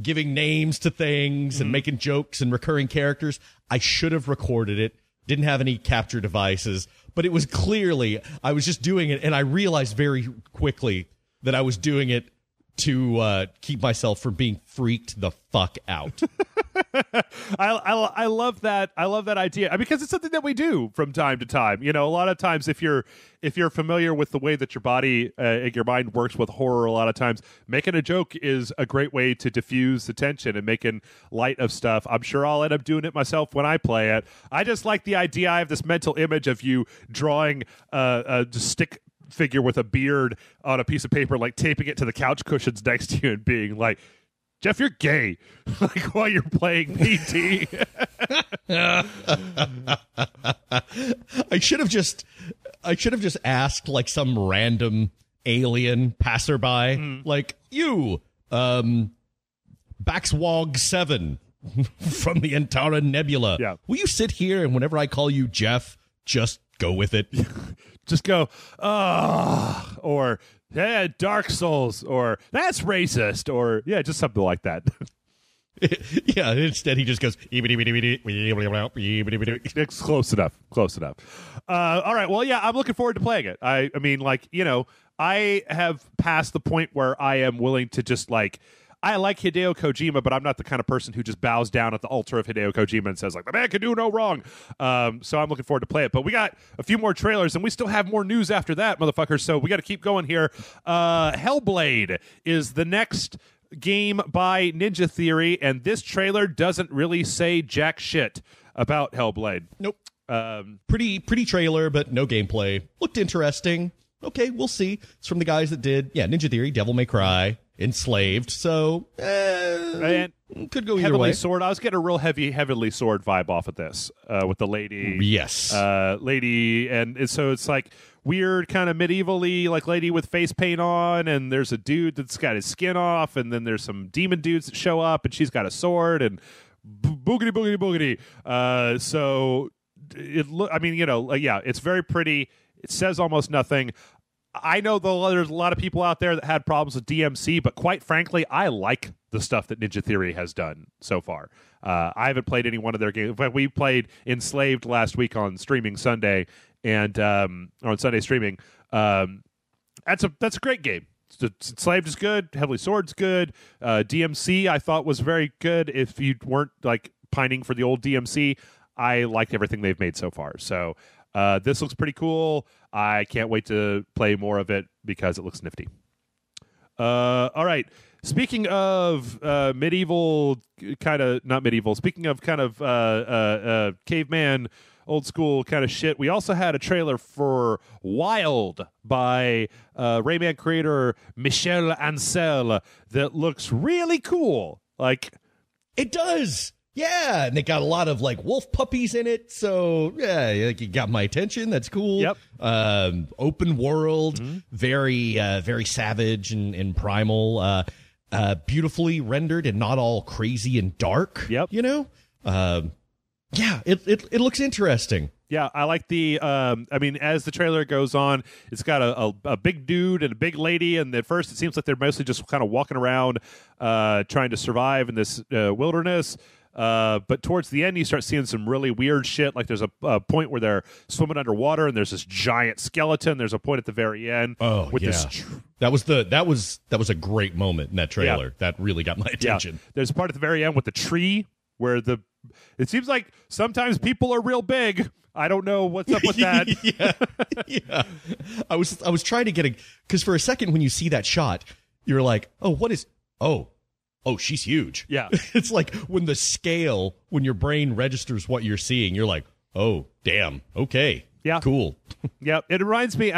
giving names to things and making jokes and recurring characters. I should have recorded it. Didn't have any capture devices, but it was clearly, I was just doing it, and I realized very quickly that I was doing it to keep myself from being freaked the fuck out. I love that. I love that idea because it's something that we do from time to time. You know, a lot of times if you're familiar with the way that your body, your mind works with horror, a lot of times making a joke is a great way to diffuse the tension and making light of stuff. I'm sure I'll end up doing it myself when I play it. I just like the idea. I have this mental image of you drawing a stick figure with a beard on a piece of paper, like taping it to the couch cushions next to you and being like, Jeff, you're gay. Like while you're playing PT. I should have just asked like some random alien passerby, like you, Baxwog 7 from the Antara Nebula. Yeah. Will you sit here and whenever I call you Jeff, just go with it? Just go, or yeah, Dark Souls, or that's racist, or yeah, just something like that. Yeah, instead he just goes, it's close enough. Close enough. All right. Well, yeah, I'm looking forward to playing it. I mean, like, you know, I have passed the point where I am willing to just like, I like Hideo Kojima, but I'm not the kind of person who just bows down at the altar of Hideo Kojima and says, like, the man can do no wrong. So I'm looking forward to play it. But we got a few more trailers, and we still have more news after that, motherfuckers. So we got to keep going here. Hellblade is the next game by Ninja Theory, and this trailer doesn't really say jack shit about Hellblade. Nope. Pretty trailer, but no gameplay. Looked interesting. Okay, we'll see. It's from the guys that did, Ninja Theory, Devil May Cry, Enslaved. So, could go either Heavenly way. Sword. I was getting a real Heavenly Sword vibe off of this with the lady. Yes. Lady, and so it's like weird kind of medievally, like lady with face paint on, and there's a dude that's got his skin off, and then there's some demon dudes that show up, and she's got a sword, and boogity, boogity, boogity. So, I mean, you know, yeah, it's very pretty. It says almost nothing. I know there's a lot of people out there that had problems with DMC, but quite frankly, I like the stuff that Ninja Theory has done so far. I haven't played any one of their games. In fact, we played Enslaved last week on Streaming Sunday, and on Sunday streaming. That's a great game. Enslaved is good. Heavenly Sword's good. DMC I thought was very good. If you weren't like pining for the old DMC, I liked everything they've made so far. So this looks pretty cool. I can't wait to play more of it because it looks nifty. All right. Speaking of medieval, kind of not medieval. Speaking of kind of caveman, old school kind of shit. We also had a trailer for Wild by Rayman creator Michel Ancel that looks really cool. Like it does. Yeah, and they got a lot of like wolf puppies in it, so yeah, like you got my attention. That's cool. Yep. Open world, very savage and primal. Beautifully rendered and not all crazy and dark. Yep. You know. Yeah, it looks interesting. Yeah, I like the. I mean, as the trailer goes on, it's got a big dude and a big lady, and at first it seems like they're mostly just kind of walking around, trying to survive in this wilderness. But towards the end, you start seeing some really weird shit. Like there's a point where they're swimming underwater, and there's this giant skeleton. There's a point at the very end. Oh, with yeah. That was a great moment in that trailer. Yeah. That really got my attention. Yeah. There's a part at the very end with the tree where it seems like sometimes people are real big. I don't know what's up with that. Yeah. I was trying to get because for a second when you see that shot, you're like, oh, she's huge. Yeah. It's like when your brain registers what you're seeing, you're like, oh, damn. Okay. Yeah. Cool. Yeah. It reminds me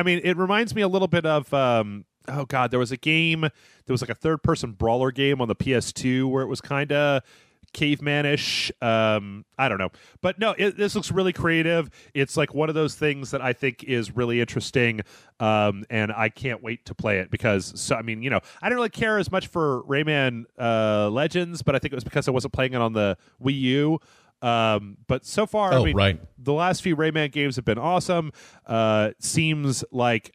a little bit of, oh God, there was a game, there was like a third person brawler game on the PS2 where it was kind of cavemanish. I don't know, but no, this looks really creative. It's like one of those things that I think is really interesting, and I can't wait to play it because, I mean, I didn't really care as much for Rayman Legends, but I think it was because I wasn't playing it on the Wii U. But so far, right. The last few Rayman games have been awesome. Seems like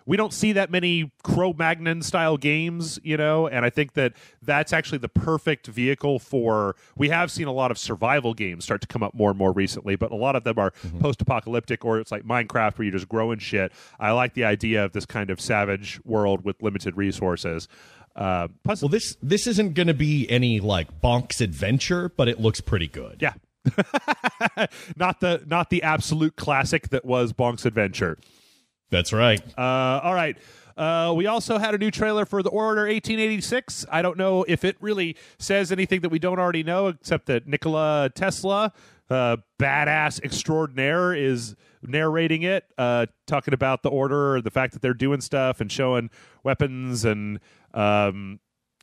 we don't see that many Cro-Magnon style games, and I think that's actually the perfect vehicle for. We have seen a lot of survival games start to come up more and more recently, but a lot of them are post-apocalyptic, or it's like Minecraft where you're just growing shit. I like the idea of this kind of savage world with limited resources. Plus, well, this isn't going to be any like Bonk's Adventure, but it looks pretty good. Yeah. not the absolute classic that was Bonk's Adventure. That's right. All right. We also had a new trailer for The Order 1886. I don't know if it really says anything that we don't already know, except that Nikola Tesla, badass extraordinaire, is narrating it, talking about the Order, the fact that they're doing stuff and showing weapons, and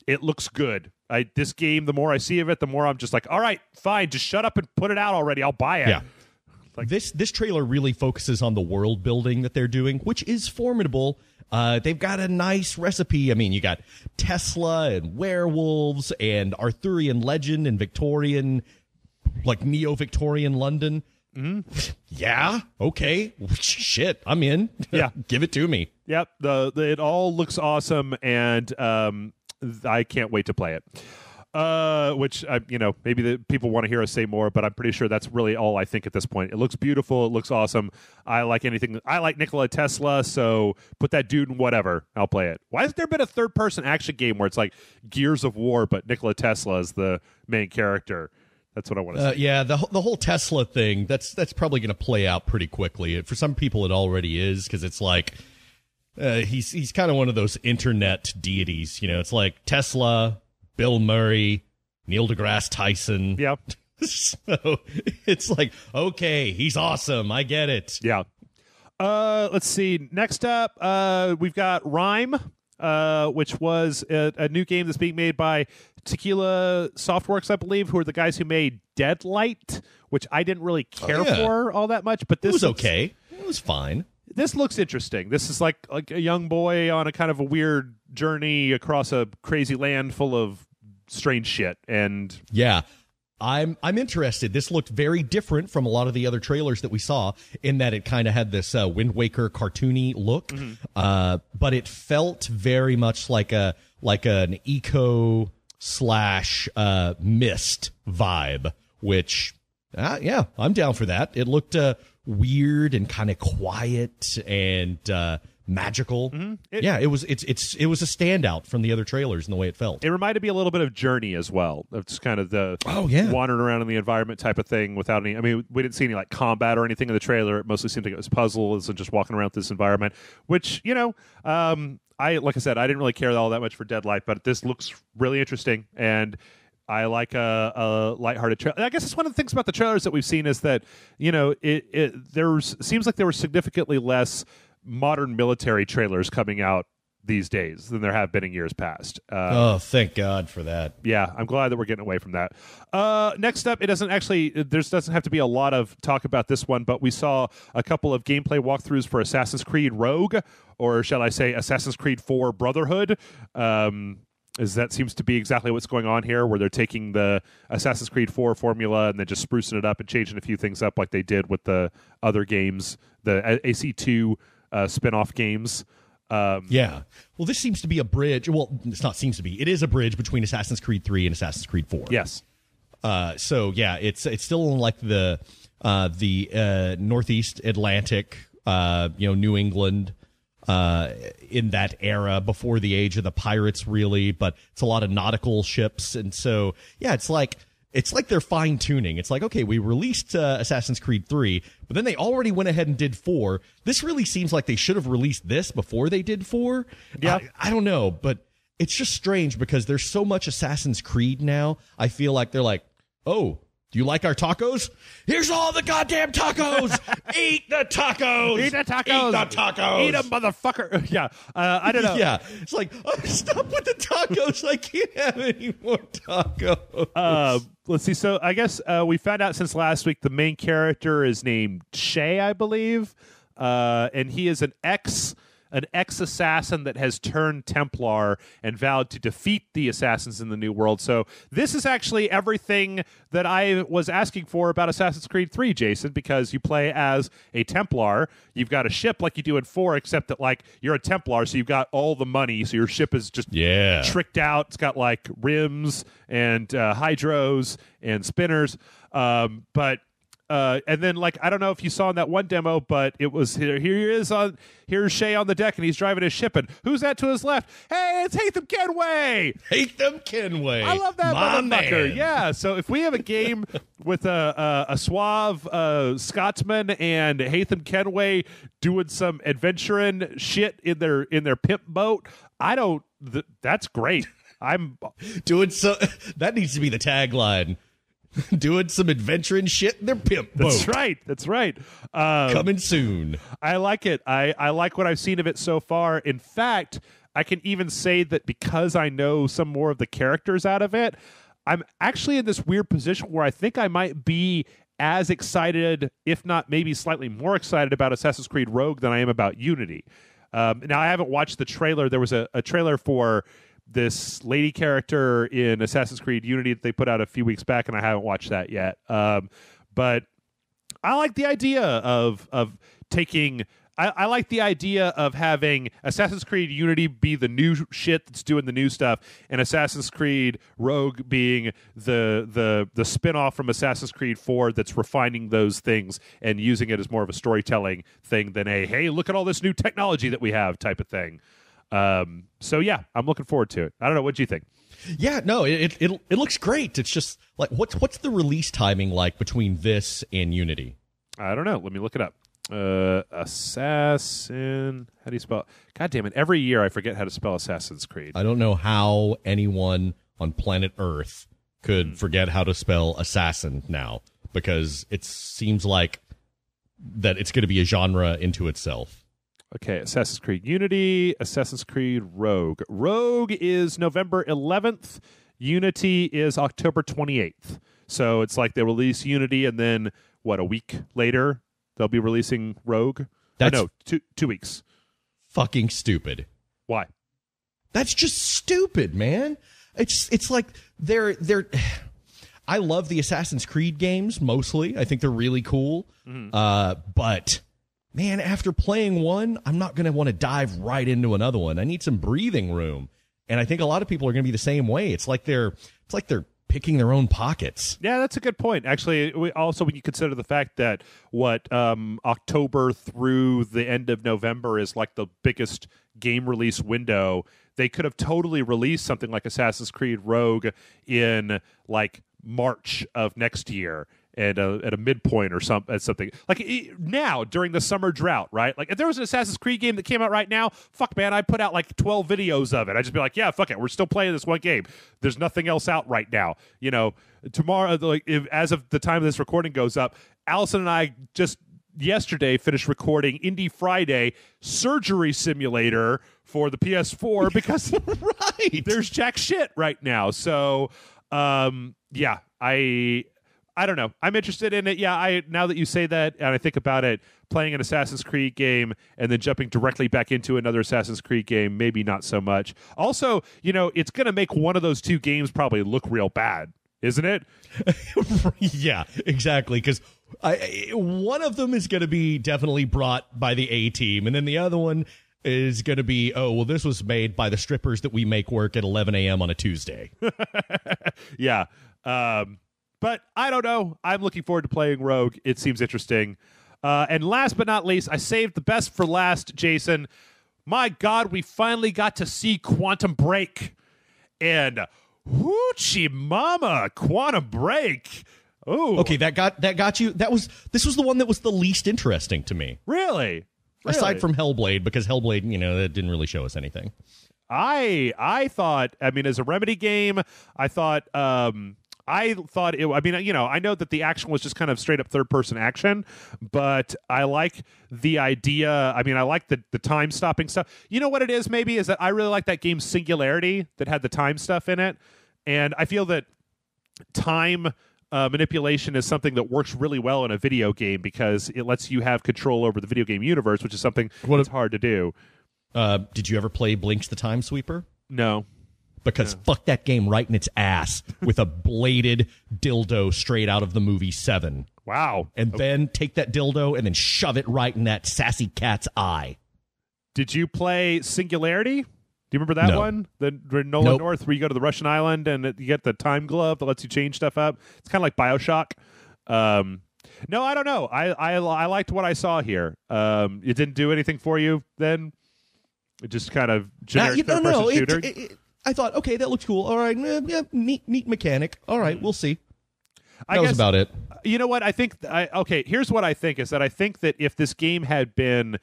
it looks good. This game, the more I see of it, the more I'm just like, all right, fine, just shut up and put it out already. I'll buy it. Yeah. Like, this trailer really focuses on the world building that they're doing, which is formidable. They've got a nice recipe. I mean, you got Tesla and werewolves and Arthurian legend and Victorian, like neo-Victorian London. Mm-hmm. Yeah. Okay. Shit. I'm in. Yeah. Give it to me. Yep. It all looks awesome, and I can't wait to play it. Which maybe the people want to hear us say more, but I'm pretty sure that's really all I think at this point. It looks beautiful. It looks awesome. I like anything. I like Nikola Tesla, so put that dude in whatever. I'll play it. Why has there been a third-person action game where it's like Gears of War, but Nikola Tesla is the main character? That's what I want to say. Yeah, the whole Tesla thing, that's probably going to play out pretty quickly. For some people, it already is, because it's like he's kind of one of those internet deities. It's like Tesla, Bill Murray, Neil deGrasse Tyson. Yep. So it's like, okay, he's awesome. I get it. Yeah. Let's see. Next up, we've got Rhyme, which was a new game that's being made by Tequila Softworks, I believe, who are the guys who made Deadlight, which I didn't really care for all that much. But this was okay. It was fine. This looks interesting. This is like a young boy on a kind of a weird journey across a crazy land full of strange shit. And yeah, I'm interested. This looked very different from a lot of the other trailers that we saw, in that it kind of had this Wind Waker cartoony look, but it felt very much like an eco / Myst vibe, which yeah, I'm down for that. It looked weird and kind of quiet and magical. Mm-hmm. It was a standout from the other trailers in the way it felt. It reminded me a little bit of Journey as well. It's kind of the wandering around in the environment type of thing without any. I mean, we didn't see any like combat or anything in the trailer. It mostly seemed like it was puzzles and just walking around this environment, which like I said, I didn't really care all that much for Deadlight, but this looks really interesting, and I like a lighthearted trailer. I guess it's one of the things about the trailers that we've seen is that seems like there were significantly less modern military trailers coming out these days than there have been in years past. Thank God for that. Yeah, I'm glad that we're getting away from that. Next up, there doesn't have to be a lot of talk about this one, but we saw a couple of gameplay walkthroughs for Assassin's Creed Rogue, or shall I say Assassin's Creed 4 Brotherhood. As that seems to be exactly what's going on here, where they're taking the Assassin's Creed 4 formula and then just sprucing it up and changing a few things up like they did with the other games, the AC2 spin-off games. Yeah. Well, this seems to be a bridge. Well, it's not seems to be. It is a bridge between Assassin's Creed 3 and Assassin's Creed 4. Yes. So, yeah, it's still in like the Northeast Atlantic, New England, in that era before the age of the pirates, really, but it's a lot of nautical ships. And so, yeah, it's like they're fine tuning. It's like, okay, we released Assassin's Creed 3, but then they already went ahead and did 4. This really seems like they should have released this before they did 4. Yeah. I don't know, but it's just strange because there's so much Assassin's Creed now. I feel like they're like, oh, Do you like our tacos? Here's all the goddamn tacos. Eat the tacos. Eat the tacos. Eat the tacos. Eat them, motherfucker. Yeah. I don't know. Yeah. It's like, stop with the tacos. I can't have any more tacos. Let's see. So I guess we found out since last week the main character is named Shay, I believe. And he is an ex-assassin that has turned Templar and vowed to defeat the assassins in the New World. So this is actually everything that I was asking for about Assassin's Creed 3, Jason, because you play as a Templar. You've got a ship like you do in 4, except that like you're a Templar, so you've got all the money, so your ship is just tricked out. It's got like rims and hydros and spinners. And then, like, I don't know if you saw in that one demo, but it was here's Shay on the deck, and he's driving his ship, and who's that to his left? Hey, it's Haytham Kenway. Haytham Kenway. I love that motherfucker. Man. Yeah. So if we have a game with a suave Scotsman and Haytham Kenway doing some adventuring shit in their pimp boat, that's great. I'm doing so. That needs to be the tagline. Doing some adventuring shit in their pimp boat. That's right. Coming soon. I like it. I like what I've seen of it so far. In fact, I can even say that because I know some more of the characters out of it, I'm actually in this weird position where I think I might be as excited, if not maybe slightly more excited about Assassin's Creed Rogue than I am about Unity. Now, I haven't watched the trailer. There was a trailer for this lady character in Assassin's Creed Unity that they put out a few weeks back, and I haven't watched that yet. But I like the idea of taking. I like the idea of having Assassin's Creed Unity be the new shit that's doing the new stuff, and Assassin's Creed Rogue being the spin-off from Assassin's Creed 4 that's refining those things and using it as more of a storytelling thing than a, hey, look at all this new technology that we have type of thing. So yeah, I'm looking forward to it. I don't know. What do you think? Yeah, no, it looks great. It's just like, what's the release timing like between this and Unity? I don't know. Let me look it up. Assassin. How do you spell it? God damn it. Every year I forget how to spell Assassin's Creed. I don't know how anyone on planet Earth could forget how to spell assassin now, because it seems like that it's going to be a genre into itself. Okay, Assassin's Creed Unity, Assassin's Creed Rogue. Rogue is November 11th. Unity is October 28th. So it's like they release Unity, and then, a week later, they'll be releasing Rogue? No, 2 weeks. Fucking stupid. Why? That's just stupid, man. It's like they're I love the Assassin's Creed games mostly. I think they're really cool. Mm-hmm. But man, after playing one, I'm not going to want to dive right into another one. I need some breathing room. And I think a lot of people are going to be the same way. It's like they're picking their own pockets. Yeah, that's a good point. Actually, when you consider the fact that October through the end of November is like the biggest game release window, they could have totally released something like Assassin's Creed Rogue in like March of next year. At a midpoint or something like now during the summer drought, right? Like if there was an Assassin's Creed game that came out right now, fuck man, I'd put out like 12 videos of it. I'd just be like, yeah, fuck it, we're still playing this one game. There's nothing else out right now. You know, tomorrow, like as of the time this recording goes up, Allison and I just yesterday finished recording Indie Friday Surgery Simulator for the PS4 because right, there's jack shit right now. So yeah, I don't know. I'm interested in it. Yeah, now that you say that and I think about it, playing an Assassin's Creed game and then jumping directly back into another Assassin's Creed game, maybe not so much. Also, it's going to make one of those two games probably look real bad, isn't it? Yeah, exactly. Because one of them is going to be definitely brought by the A-team, and then the other one is going to be, this was made by the strippers that we make work at 11 a.m. on a Tuesday. Yeah. But I don't know. I'm looking forward to playing Rogue. It seems interesting. And last but not least, I saved the best for last, Jason. My God, we finally got to see Quantum Break. And hoochie mama, Quantum Break. Oh, okay, that got you. This was the one that was the least interesting to me. Really? Aside from Hellblade, because Hellblade, that didn't really show us anything. I thought, as a Remedy game, I thought I thought it. I mean, I know that the action was just kind of straight up third person action, but I like the idea. I mean, I like the time stopping stuff. You know what it is? Maybe is that I really like that game's Singularity that had the time stuff in it, and I feel that time manipulation is something that works really well in a video game because it lets you have control over the video game universe, which is something that's hard to do. Did you ever play Blinx the Time Sweeper? No. Because fuck that game right in its ass with a bladed dildo straight out of the movie Seven. Wow. And then take that dildo and then shove it right in that sassy cat's eye. Did you play Singularity? Do you remember that one? The Nolan North, where you go to the Russian island and you get the time glove that lets you change stuff up. It's kind of like BioShock. No, I don't know. I liked what I saw here. It didn't do anything for you then? It just kind of generic third-person shooter? I thought, okay, that looks cool. All right, neat mechanic. All right, we'll see. That was about it. You know what? I think. Here's what I think is that I think that if this game had been,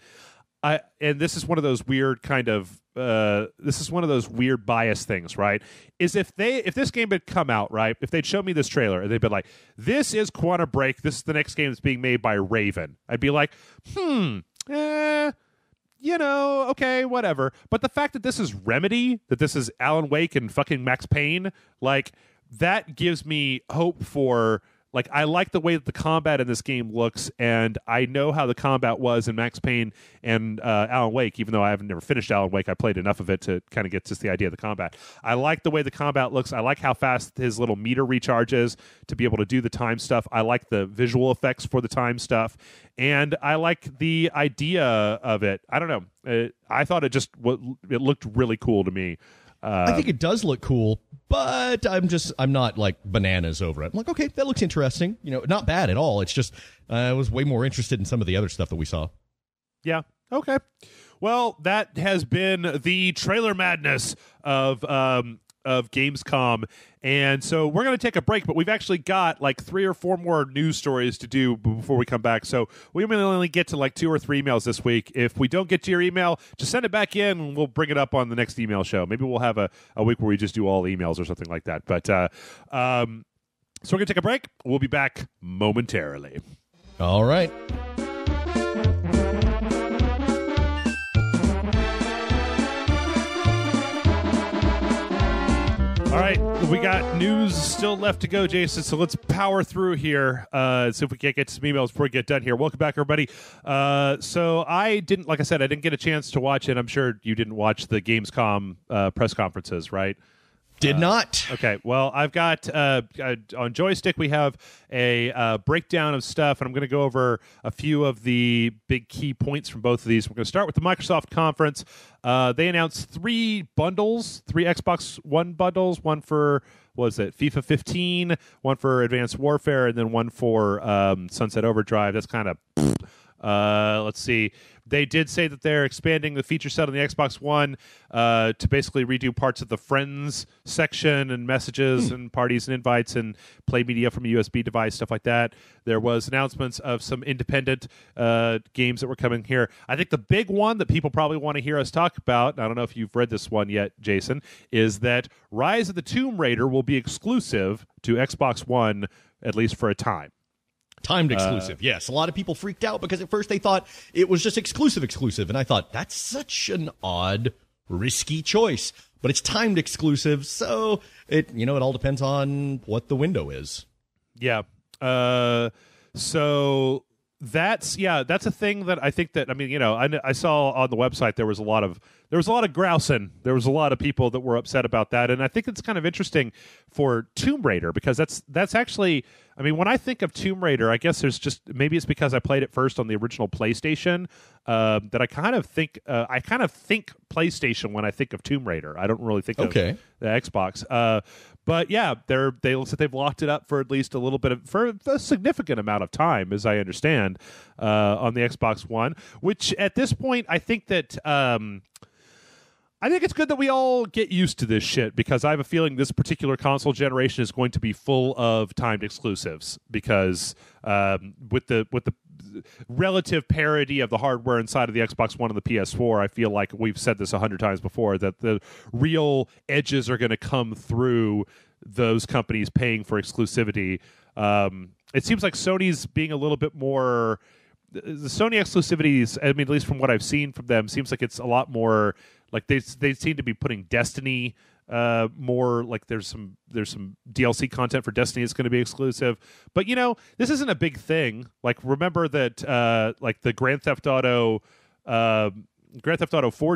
and this is one of those weird kind of, this is one of those weird bias things, right? Is if this game had come out, right? If they'd show me this trailer and they'd been like, "This is Quantum Break. This is the next game that's being made by Raven," I'd be like, okay, whatever. But the fact that this is Remedy, that this is Alan Wake and fucking Max Payne, like, that gives me hope for, like, I like the way that the combat in this game looks, and I know how the combat was in Max Payne and Alan Wake, even though I haven't never finished Alan Wake. I played enough of it to kind of get just the idea of the combat. I like the way the combat looks. I like how fast his little meter recharges to be able to do the time stuff. I like the visual effects for the time stuff, and I like the idea of it. I don't know. I thought it looked really cool to me. I think it does look cool, but I'm not like bananas over it. I'm like, okay, that looks interesting. Not bad at all. It's just I was way more interested in some of the other stuff that we saw. Yeah. Okay. Well, that has been the trailer madness of Gamescom. And so we're going to take a break, but we've actually got like 3 or 4 more news stories to do before we come back. So we may only get to like 2 or 3 emails this week. If we don't get to your email, just send it back in and we'll bring it up on the next email show. Maybe we'll have a week where we just do all emails or something like that. But so we're going to take a break. We'll be back momentarily. All right. All right, we got news still left to go, Jason, so let's power through here, see if we can't get to some emails before we get done here. Welcome back, everybody. So I didn't get a chance to watch it. I'm sure you didn't watch the Gamescom press conferences, right? Did not. Okay, well, I've got on Joystick we have a breakdown of stuff, and I'm going to go over a few of the big key points from both of these. We're going to start with the Microsoft conference. They announced 3 bundles, 3 Xbox One bundles, one for, FIFA 15, one for Advanced Warfare, and then one for Sunset Overdrive. That's kind of... let's see. They did say that they're expanding the feature set on the Xbox One to basically redo parts of the Friends section and messages and parties and invites and play media from a USB device, stuff like that. There was announcements of some independent games that were coming here. I think the big one that people probably want to hear us talk about, I don't know if you've read this one yet, Jason, is that Rise of the Tomb Raider will be exclusive to Xbox One, at least for a time. Timed exclusive, yes. A lot of people freaked out because at first they thought it was just exclusive. And I thought, that's such an odd, risky choice. But it's timed exclusive, so it all depends on what the window is. Yeah. So that's a thing that I think that, I saw on the website there was a lot of grousing. There was a lot of people that were upset about that, and I think it's kind of interesting for Tomb Raider because that's actually, when I think of Tomb Raider, I guess maybe it's because I played it first on the original PlayStation that I kind of think PlayStation when I think of Tomb Raider. I don't really think of the Xbox. But yeah, they looks like they've locked it up for at least for a significant amount of time, as I understand, on the Xbox One. Which at this point, I think that. I think it's good that we all get used to this shit because I have a feeling this particular console generation is going to be full of timed exclusives because with the relative parity of the hardware inside of the Xbox One and the PS4, I feel like we've said this 100 times before that the real edges are going to come through those companies paying for exclusivity. It seems like Sony's being a little bit more. The Sony exclusivities, I mean, at least from what I've seen from them, seems like it's a lot more like they seem to be putting Destiny more like there's some DLC content for Destiny that's going to be exclusive. But this isn't a big thing. Like remember that like the Grand Theft Auto 4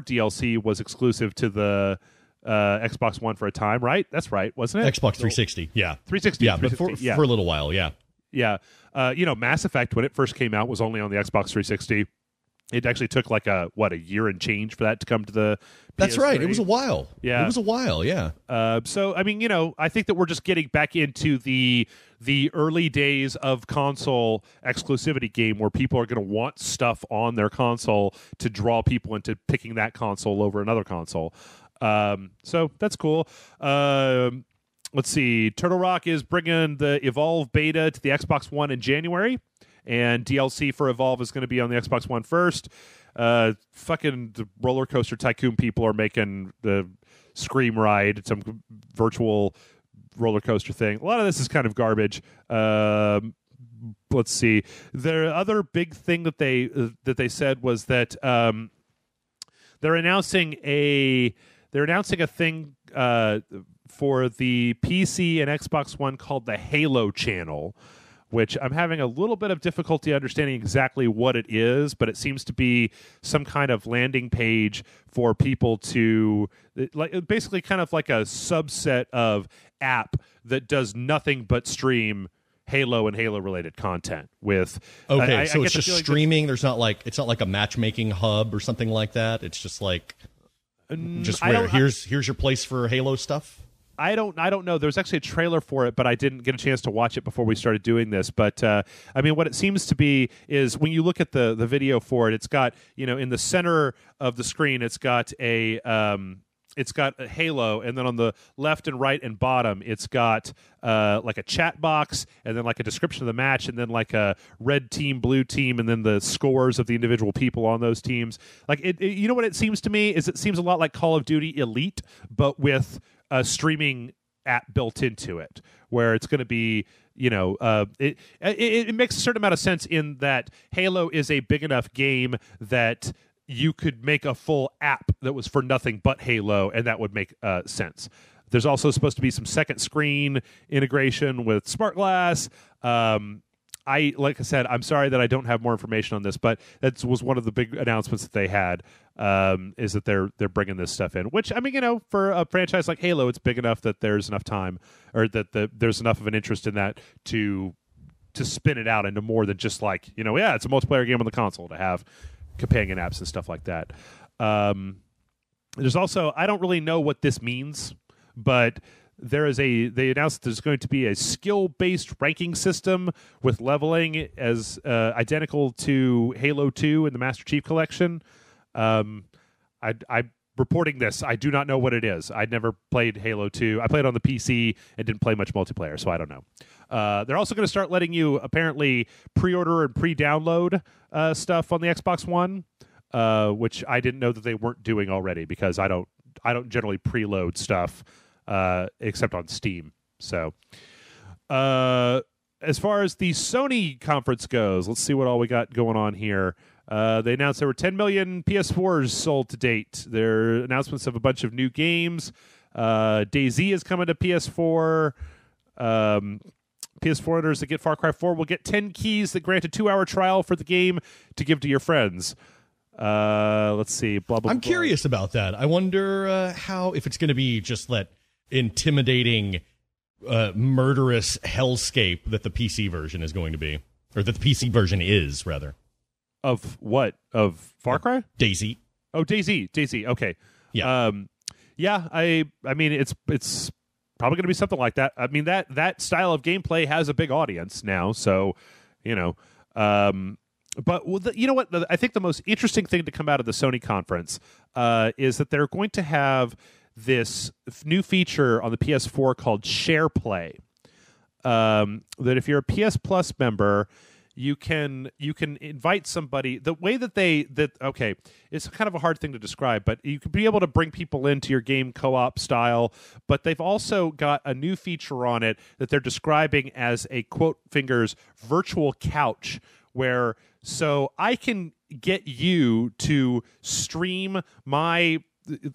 DLC was exclusive to the Xbox One for a time, right? That's right, wasn't it? Xbox 360, yeah. 360. Yeah, but for a little while, yeah. Yeah. Mass Effect, when it first came out, was only on the Xbox 360. It actually took like a year and change for that to come to the PS3. That's right. It was a while. Yeah. It was a while, yeah. So, I mean, I think that we're just getting back into the early days of console exclusivity game where people are going to want stuff on their console to draw people into picking that console over another console. So that's cool. Let's see. Turtle Rock is bringing the Evolve beta to the Xbox One in January. And DLC for Evolve is going to be on the Xbox One first. Fucking the Roller Coaster Tycoon people are making the Scream ride, some virtual roller coaster thing. A lot of this is kind of garbage. Let's see. The other big thing that they said was that they're announcing a thing for the PC and Xbox One called the Halo channel, which I'm having a little bit of difficulty understanding exactly what it is, but it seems to be some kind of landing page for people to, like, basically kind of like a subset of app that does nothing but stream Halo and Halo-related content. With okay, so it's just streaming. It's not like a matchmaking hub or something like that. It's just like here's your place for Halo stuff. I don't know. There's actually a trailer for it, but I didn't get a chance to watch it before we started doing this. But I mean, what it seems to be is when you look at the video for it, it's got in the center of the screen, it's got a Halo, and then on the left and right and bottom, it's got like a chat box, and then like a description of the match, and then like a red team, blue team, and then the scores of the individual people on those teams. Like you know what it seems to me is it seems a lot like Call of Duty Elite, but with a streaming app built into it, where it's going to be, it makes a certain amount of sense in that Halo is a big enough game that you could make a full app that was for nothing but Halo, and that would make sense. There's also supposed to be some second screen integration with Smart Glass. Like I said, I'm sorry that I don't have more information on this, but that was one of the big announcements that they had, is that they're bringing this stuff in. Which, I mean, for a franchise like Halo, it's big enough that there's enough time, or that there's enough of an interest in that to spin it out into more than just like, it's a multiplayer game on the console, to have companion apps and stuff like that. There's also, I don't really know what this means, but they announced there's going to be a skill-based ranking system with leveling as identical to Halo 2 in the Master Chief Collection. I'm reporting this. I do not know what it is. I'd never played Halo 2. I played on the PC and didn't play much multiplayer, so I don't know. They're also going to start letting you apparently pre-order and pre-download stuff on the Xbox One, which I didn't know that they weren't doing already, because I don't generally preload stuff except on Steam. So as far as the Sony conference goes, let's see what all we got going on here. They announced there were 10 million PS4s sold to date. There are announcements of a bunch of new games. DayZ is coming to PS4. PS4 owners that get Far Cry 4 will get 10 keys that grant a 2-hour trial for the game to give to your friends. Let's see. Blah, blah, I'm blah. curious about that. I wonder if it's going to be just that intimidating, murderous hellscape that the PC version is going to be, or that the PC version is, rather. Of what? Of Far Cry? DayZ. Oh, DayZ. Okay. Yeah. Yeah. I mean, it's probably going to be something like that. I mean, that style of gameplay has a big audience now, so But you know what? I think the most interesting thing to come out of the Sony conference is that they're going to have this new feature on the PS4 called Share Play. That if you're a PS Plus member, you can invite somebody. The way that okay, it's kind of a hard thing to describe, but you could be able to bring people into your game co-op style. But they've also got a new feature on it that they're describing as a quote fingers virtual couch, where so I can get you to stream my.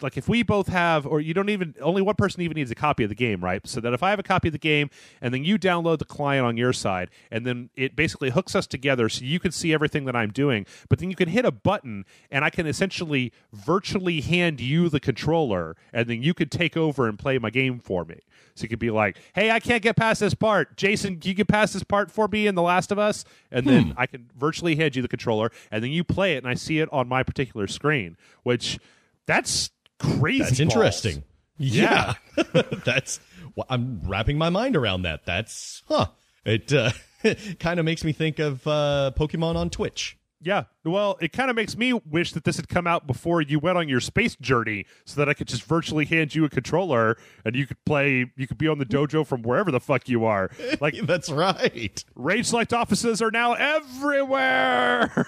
Like if we both have, or you don't even, only one person even needs a copy of the game, right? So that if I have a copy of the game and then you download the client on your side, and then it basically hooks us together so you can see everything that I'm doing, but then you can hit a button and I can essentially virtually hand you the controller, and then you could take over and play my game for me. So you could be like, hey, I can't get past this part. Jason, can you get past this part for me in The Last of Us? And then I can virtually hand you the controller, and then you play it and I see it on my particular screen, which... That's crazy. That's interesting. Yeah. That's I'm wrapping my mind around that. That's It kind of makes me think of Pokemon on Twitch. Yeah. Well, it kind of makes me wish that this had come out before you went on your space journey, so that I could just virtually hand you a controller and you could play. You could be on the dojo from wherever the fuck you are. Like that's right. Rage Select offices are now everywhere.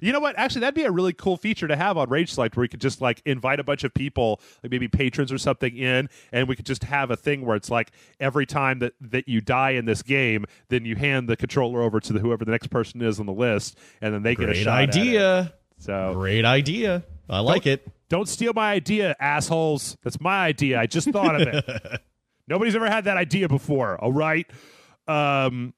You know what? Actually, that'd be a really cool feature to have on Rage Select, where you could just like invite a bunch of people, like maybe patrons or something, in, and we could just have a thing where it's like every time that you die in this game, then you hand the controller over to whoever the next person is on the list, and then they get a shot. Idea. So great idea. I like it. Don't steal my idea, assholes. That's my idea. I just thought of it. Nobody's ever had that idea before. All right. So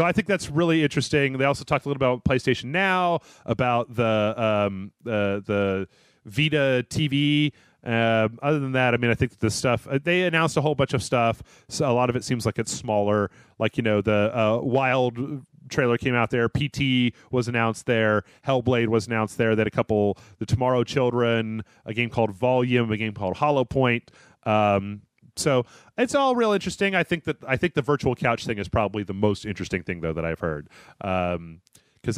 I think that's really interesting. They also talked a little about PlayStation Now, about the Vita TV. Other than that, I mean, I think the stuff they announced a whole bunch of stuff. So a lot of it seems like it's smaller. Like the Wild trailer came out there. PT was announced there. Hellblade was announced there. They had a couple. The Tomorrow Children, a game called Volume, a game called Hollow Point. So it's all real interesting. I think the virtual couch thing is probably the most interesting thing though that I've heard, because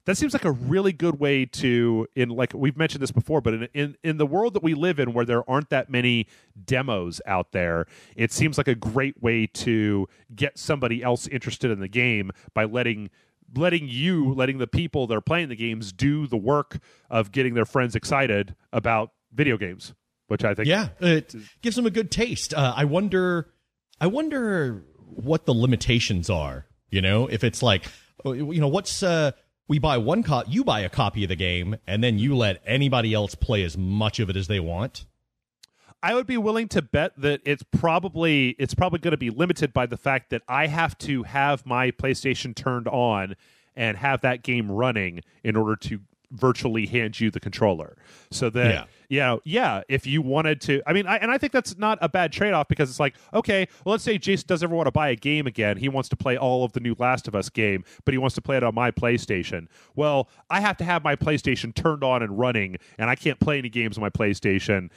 that seems like a really good way to, in like we've mentioned this before, but in the world that we live in, where there aren't that many demos out there, it seems like a great way to get somebody else interested in the game by letting the people that are playing the games do the work of getting their friends excited about video games, which I think it gives them a good taste. I wonder what the limitations are. If it's like, what's we buy you buy a copy of the game, and then you let anybody else play as much of it as they want. I would be willing to bet that it's probably going to be limited by the fact that I have to have my PlayStation turned on and have that game running in order to virtually hand you the controller. So that if you wanted to, I mean, I think that's not a bad trade-off, because it's like, okay, well, let's say Jason does ever want to buy a game again. He wants to play all of the new Last of Us game, but he wants to play it on my PlayStation. Well, I have to have my PlayStation turned on and running, and I can't play any games on my PlayStation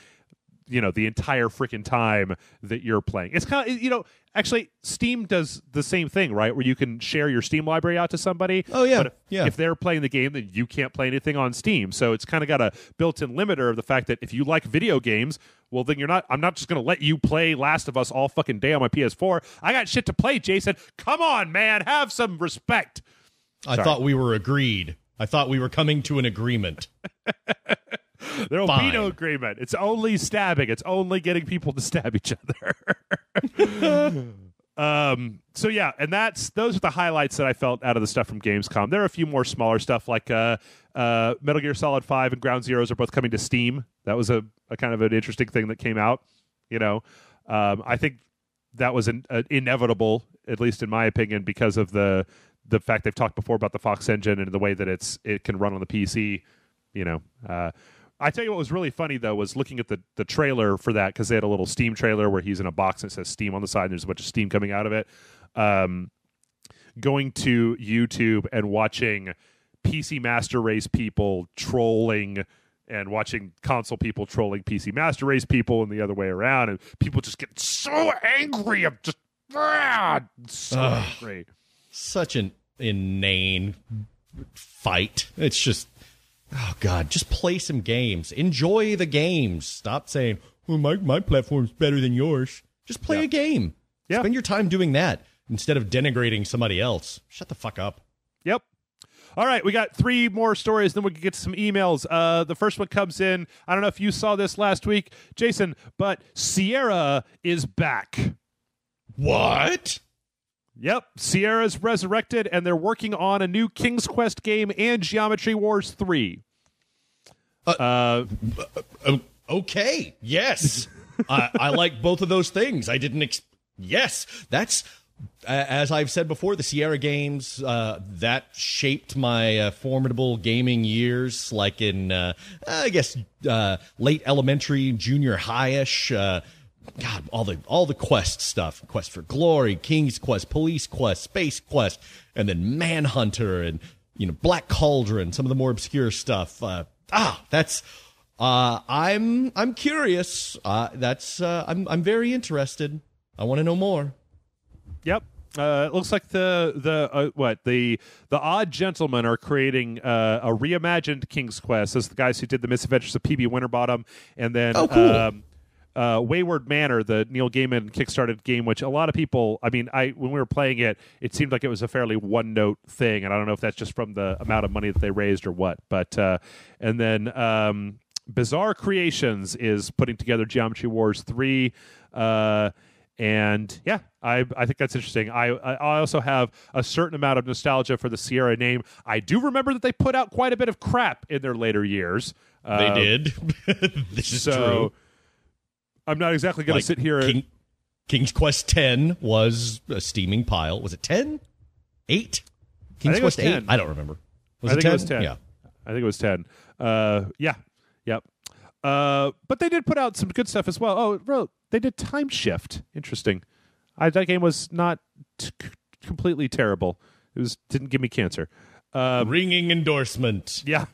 the entire freaking time that you're playing. It's kind of, actually Steam does the same thing, right? Where you can share your Steam library out to somebody. Oh yeah. But if they're playing the game, then you can't play anything on Steam. So it's kind of got a built-in limiter of the fact that if you like video games, well, then I'm not just going to let you play Last of Us all fucking day on my PS4. I got shit to play, Jason. Come on, man. Have some respect. I thought we were agreed. I thought we were coming to an agreement. There will be no agreement. It's only stabbing. It's only getting people to stab each other. So yeah, and those are the highlights that I felt out of the stuff from Gamescom. There are a few more smaller stuff, like Metal Gear Solid 5 and Ground Zeroes are both coming to Steam. That was a kind of an interesting thing that came out. I think that was inevitable, at least in my opinion, because of the fact they've talked before about the Fox engine and the way that it can run on the PC. I tell you what was really funny, though, was looking at the trailer for that, because they had a little Steam trailer where he's in a box and it says Steam on the side, and there's a bunch of steam coming out of it. Going to YouTube and watching PC Master Race people trolling and watching console people trolling PC Master Race people and the other way around, and people just get so angry. I'm just so angry. Such an inane fight. It's just... Oh, God, just play some games. Enjoy the games. Stop saying, well, my platform's better than yours. Just play a game. Yeah. Spend your time doing that. instead of denigrating somebody else. Shut the fuck up. Yep. All right, we got 3 more stories, then we can get to some emails. The first one comes in. I don't know if you saw this last week, Jason, but Sierra is back. What? Yep, Sierra's resurrected, and they're working on a new King's Quest game and Geometry Wars 3. Okay, yes. I like both of those things. I didn't... Yes, that's... as I've said before, the Sierra games, that shaped my formidable gaming years, like in, I guess, late elementary, junior high-ish. God, all the quest stuff. Quest for Glory, King's Quest, Police Quest, Space Quest, and then Manhunter and, Black Cauldron, some of the more obscure stuff. That's... I'm curious. I'm very interested. I want to know more. Yep. It looks like the Odd Gentlemen are creating a reimagined King's Quest. As the guys who did the Misadventures of PB Winterbottom, and then Wayward Manor, the Neil Gaiman kickstarted game, which a lot of people. I mean, when we were playing it, it seemed like it was a fairly one-note thing, and I don't know if that's just from the amount of money that they raised or what. But and then Bizarre Creations is putting together Geometry Wars 3. And yeah, I think that's interesting. I also have a certain amount of nostalgia for the Sierra name. I do remember that they put out quite a bit of crap in their later years. They did. This is true. I'm not exactly going to sit here. King's Quest 10 was a steaming pile. Was it 10? 8? King's Quest 8? I don't remember. I think it was 10. Yeah. I think it was 10. Yeah. Yep. But they did put out some good stuff as well. Oh, bro, they did Time Shift. Interesting. That game was not completely terrible. It didn't give me cancer. Ringing endorsement. Yeah.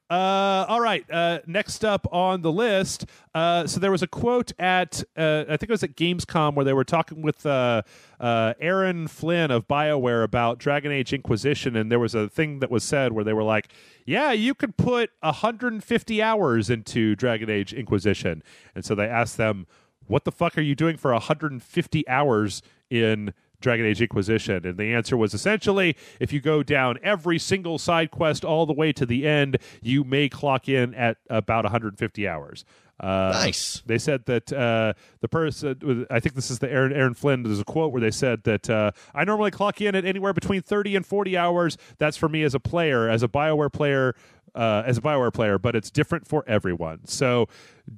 All right. Next up on the list. So there was a quote at, I think it was at Gamescom, where they were talking with Aaron Flynn of BioWare about Dragon Age Inquisition, and there was a thing that was said where they were like, yeah, you could put 150 hours into Dragon Age Inquisition. And so they asked them, what the fuck are you doing for 150 hours in Dragon Age Inquisition? And the answer was essentially, if you go down every single side quest all the way to the end, you may clock in at about 150 hours. Nice. They said that the person, I think this is the Aaron Flynn, there's a quote where they said that I normally clock in at anywhere between 30 and 40 hours. That's for me as a player, as a BioWare player, but it's different for everyone. So,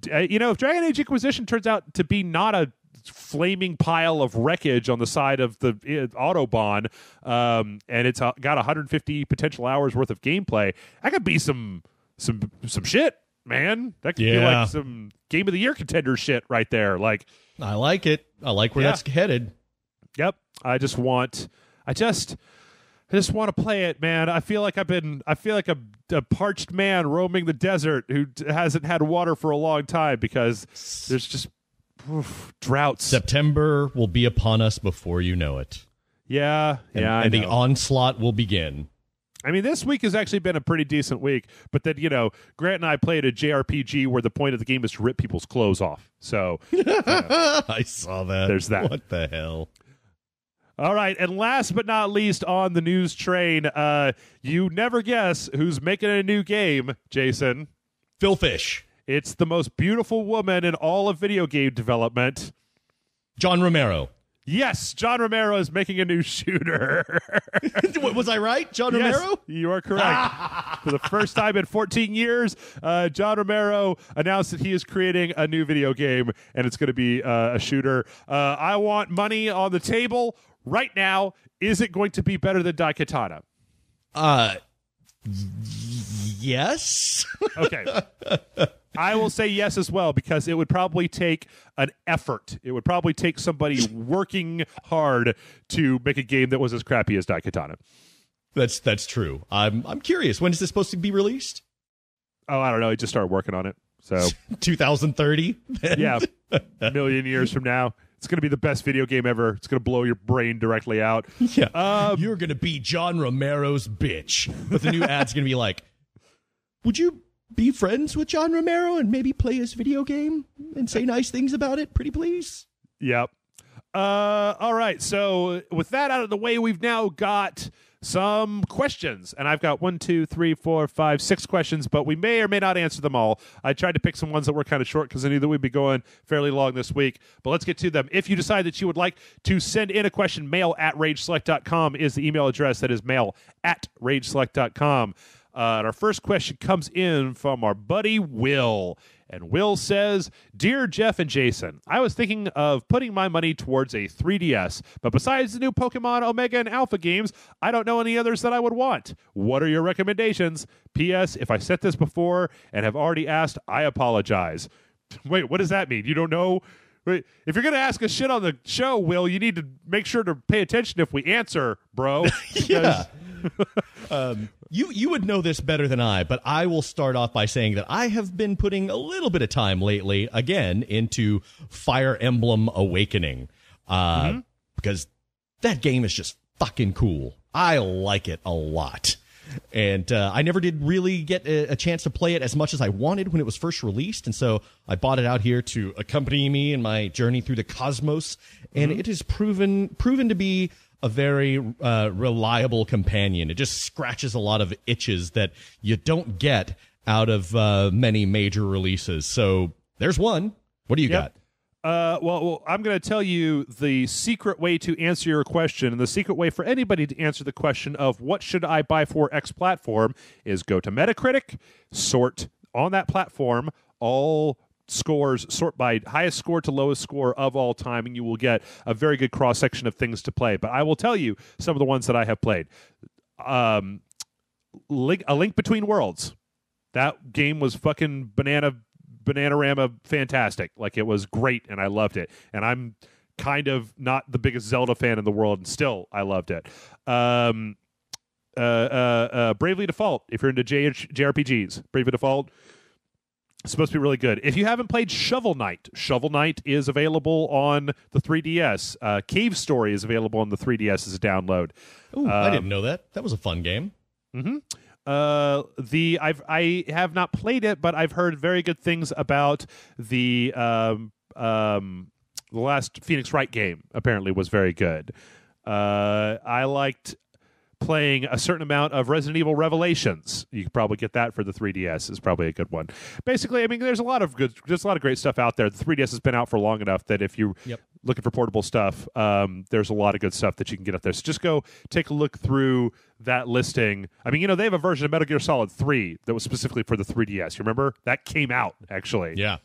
if Dragon Age Inquisition turns out to be not a flaming pile of wreckage on the side of the Autobahn, and it's got 150 potential hours worth of gameplay, that could be some shit, man. That could be like some Game of the Year contender shit right there. Like, I like it. I like where that's headed. Yep. I just want to play it, man. I feel like a parched man roaming the desert who hasn't had water for a long time because there's just droughts. September will be upon us before you know it. Yeah, and the onslaught will begin. I mean, this week has actually been a pretty decent week, but then, Grant and I played a JRPG where the point of the game is to rip people's clothes off. So, I saw that. There's that. What the hell? All right, and last but not least on the news train, you never guess who's making a new game, Jason. Phil Fish. It's the most beautiful woman in all of video game development. John Romero. Yes, John Romero is making a new shooter. Was I right? John Romero? You are correct. For the first time in 14 years, John Romero announced that he is creating a new video game, and it's going to be a shooter. I want money on the table right now. Is it going to be better than Daikatana? Yes. Okay. I will say yes as well, because it would probably take an effort. It would probably take somebody working hard to make a game that was as crappy as Daikatana. That's true. I'm curious. When is this supposed to be released? Oh, I don't know. He just started working on it. So 2030? Yeah. A million years from now. It's going to be the best video game ever. It's going to blow your brain directly out. Yeah. You're going to be John Romero's bitch. But the new ad's going to be like, would you be friends with John Romero and maybe play his video game and say nice things about it, pretty please? Yep. All right. So with that out of the way, we've now got some questions, and I've got 1, 2, 3, 4, 5, 6 questions, but we may or may not answer them all. I tried to pick some ones that were kind of short because I knew that we'd be going fairly long this week, but let's get to them. If you decide that you would like to send in a question, mail@rageselect.com is the email address. That is mail@rageselect.com. And our first question comes in from our buddy Will. And Will says, Dear Jeff and Jason, I was thinking of putting my money towards a 3DS, but besides the new Pokemon Omega and Alpha games, I don't know any others that I would want. What are your recommendations? P.S. If I said this before and have already asked, I apologize. Wait, what does that mean? You don't know? Wait, if you're going to ask us shit on the show, Will, you need to make sure to pay attention if we answer, bro. Yeah. You would know this better than I, but I will start off by saying that I have been putting a little bit of time lately, again, into Fire Emblem Awakening, because that game is just fucking cool. I like it a lot. And I never did really get a chance to play it as much as I wanted when it was first released, and so I bought it out here to accompany me in my journey through the cosmos, and it has proven to be a very reliable companion. It just scratches a lot of itches that you don't get out of many major releases. So there's one. What do you got? Well, I'm going to tell you the secret way to answer your question, and the secret way for anybody to answer the question of what should I buy for X platform is go to Metacritic, sort on that platform all scores, sort by highest score to lowest score of all time, and you will get a very good cross-section of things to play. But I will tell you some of the ones that I have played. A Link Between Worlds. That game was fucking Bananarama fantastic. Like, it was great, and I loved it. And I'm kind of not the biggest Zelda fan in the world, and still I loved it. Bravely Default, if you're into JRPGs. Bravely Default, it's supposed to be really good. If you haven't played Shovel Knight is available on the 3DS. Cave Story is available on the 3DS as a download. Ooh, I didn't know that. That was a fun game. Mm-hmm. I have not played it, but I've heard very good things about the last Phoenix Wright game. Apparently, was very good. I liked playing a certain amount of Resident Evil Revelations. You could probably get that for the 3DS. Is probably a good one. Basically, I mean, there's a lot of great stuff out there. The 3DS has been out for long enough that if you're looking for portable stuff, there's a lot of good stuff that you can get up there. So just go take a look through that listing. I mean, they have a version of Metal Gear Solid 3 that was specifically for the 3DS. You remember? That came out, actually. Yeah.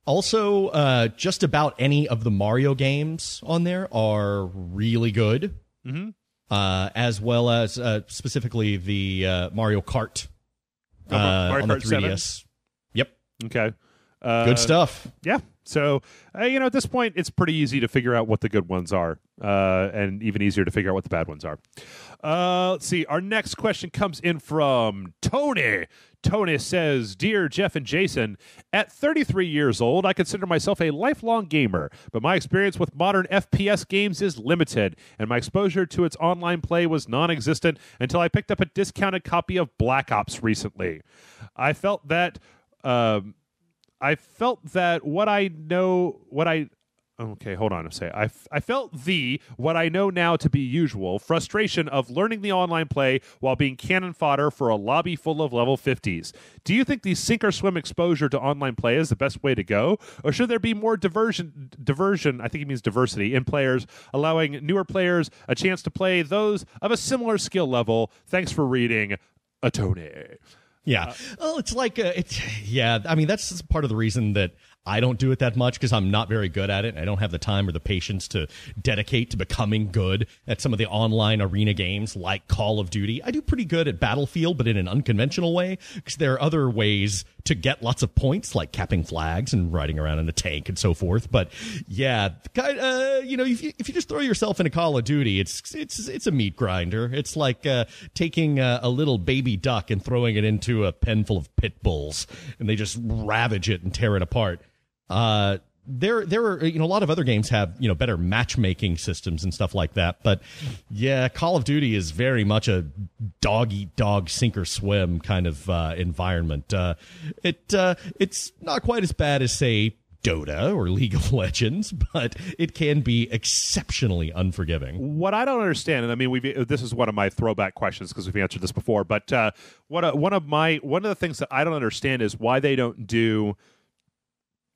Also, just about any of the Mario games on there are really good. Mm-hmm. As well as specifically the Mario Kart on the 3DS. 7? Yep. Okay. Good stuff. Yeah. So, at this point, it's pretty easy to figure out what the good ones are, and even easier to figure out what the bad ones are. Let's see. Our next question comes in from Tony. Tony says, Dear Jeff and Jason, at 33 years old, I consider myself a lifelong gamer, but my experience with modern FPS games is limited, and my exposure to its online play was non-existent until I picked up a discounted copy of Black Ops recently. I felt that what I felt what I know now to be usual frustration of learning the online play while being cannon fodder for a lobby full of level 50s. Do you think the sink or swim exposure to online play is the best way to go? Or should there be more diversion, I think he means diversity, in players, allowing newer players a chance to play those of a similar skill level? Thanks for reading, a Tony. Yeah. It's like, I mean, that's part of the reason that I don't do it that much, because I'm not very good at it. I don't have the time or the patience to dedicate to becoming good at some of the online arena games like Call of Duty. I do pretty good at Battlefield, but in an unconventional way, because there are other ways to get lots of points, like capping flags and riding around in a tank and so forth. But yeah, if you just throw yourself into Call of Duty, it's a meat grinder. It's like taking a little baby duck and throwing it into a pen full of pit bulls, and they just ravage it and tear it apart. There are, a lot of other games have, better matchmaking systems and stuff like that. But yeah, Call of Duty is very much a dog-eat-dog, sink-or-swim kind of environment. It's not quite as bad as, say, Dota or League of Legends, but it can be exceptionally unforgiving. What I don't understand, and I mean, this is one of my throwback questions because we've answered this before, but one of the things that I don't understand is why they don't do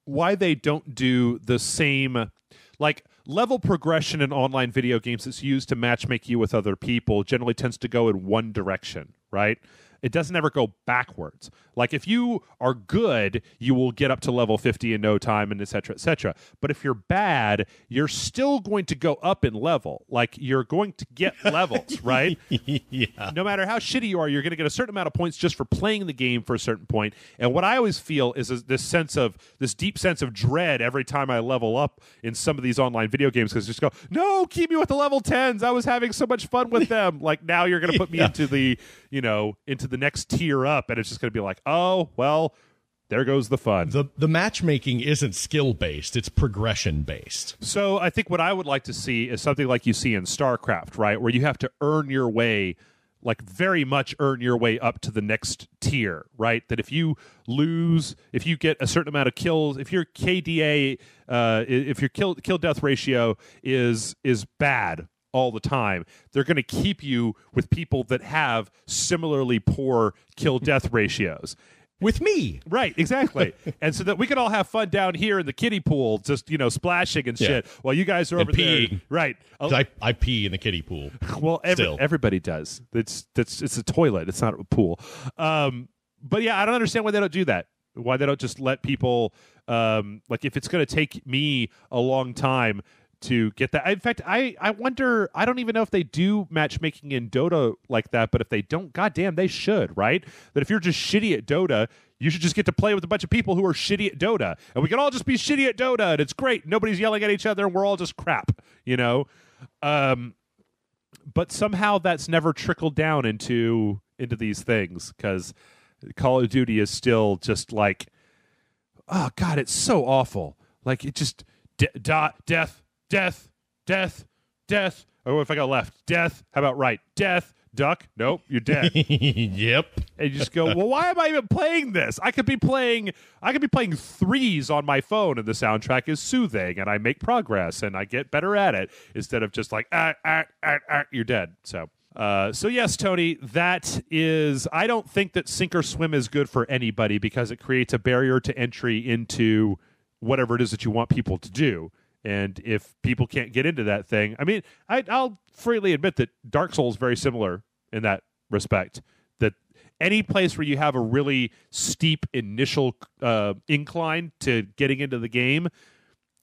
the same, like, level progression in online video games that's used to matchmake you with other people generally tends to go in one direction, right? It doesn't ever go backwards. Like, if you are good, you will get up to level 50 in no time, and et cetera, et cetera. But if you're bad, you're still going to go up in level. Like, you're going to get levels, right? Yeah. No matter how shitty you are, you're going to get a certain amount of points just for playing the game for a certain point. And what I always feel is this deep sense of dread every time I level up in some of these online video games, because just go, no, keep me with the level 10s. I was having so much fun with them. Like, now you're going to put me into the next tier up, and it's just going to be like, oh, well, there goes the fun. The matchmaking isn't skill-based, it's progression-based. So I think what I would like to see is something like you see in StarCraft, right, where you have to earn your way, like very much earn your way up to the next tier, right? That if you lose, if you get a certain amount of kills, if your KDA, if your kill-death ratio is bad all the time, they're going to keep you with people that have similarly poor kill-death ratios. With me. Right, exactly. And so that we can all have fun down here in the kiddie pool, just, splashing and shit, while you guys are over peeing. there. Right. I pee in the kiddie pool. Well, everybody does. It's a toilet. It's not a pool. But yeah, I don't understand why they don't do that. Why they don't just let people, like, if it's going to take me a long time to get that. In fact, I wonder, I don't even know if they do matchmaking in Dota like that, but if they don't, goddamn, they should, right? That if you're just shitty at Dota, you should just get to play with a bunch of people who are shitty at Dota. And we can all just be shitty at Dota, and it's great. Nobody's yelling at each other, and we're all just crap, But somehow that's never trickled down into these things, because Call of Duty is still just like, oh, God, it's so awful. Like, it just, death, or what if I go left? Death. How about right? Death. Duck. Nope, you're dead. Yep. And you just go, well, why am I even playing this? I could be playing threes on my phone, and the soundtrack is soothing, and I make progress, and I get better at it, instead of just like, you're dead. So yes, Tony, that is, I don't think that sink or swim is good for anybody, because it creates a barrier to entry into whatever it is that you want people to do. And if people can't get into that thing, I mean, I'll freely admit that Dark Souls is very similar in that respect. That any place where you have a really steep initial incline to getting into the game,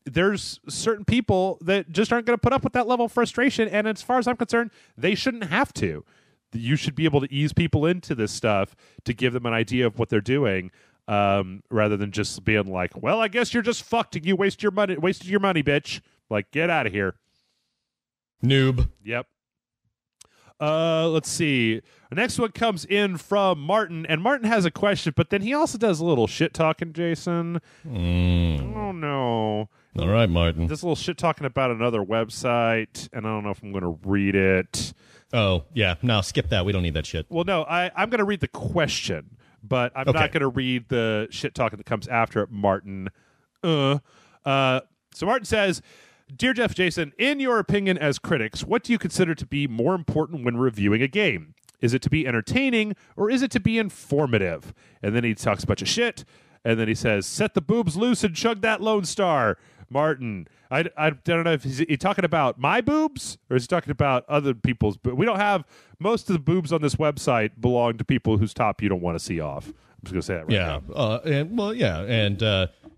there's certain people that just aren't going to put up with that level of frustration. And as far as I'm concerned, they shouldn't have to. You should be able to ease people into this stuff to give them an idea of what they're doing. Rather than just being like, well, I guess you're just fucked and you wasted your money, bitch. Like, get out of here. Noob. Yep. Let's see. The next one comes in from Martin, and Martin has a question, but then he also does a little shit talking, Jason. Oh, no. All right, Martin. This little shit talking about another website, and I don't know if I'm going to read it. Oh, yeah. No, skip that. We don't need that shit. Well, no, I'm going to read the question. But I'm not going to read the shit talking that comes after it, Martin. So Martin says, Dear Jeff Jason, in your opinion as critics, what do you consider to be more important when reviewing a game? Is it to be entertaining, or is it to be informative? And then he talks a bunch of shit, and then he says, set the boobs loose and chug that Lone Star. Martin, I don't know if he's talking about my boobs, or is he talking about other people's boobs? We don't have, most of the boobs on this website belong to people whose top you don't want to see off. I'm just going to say that right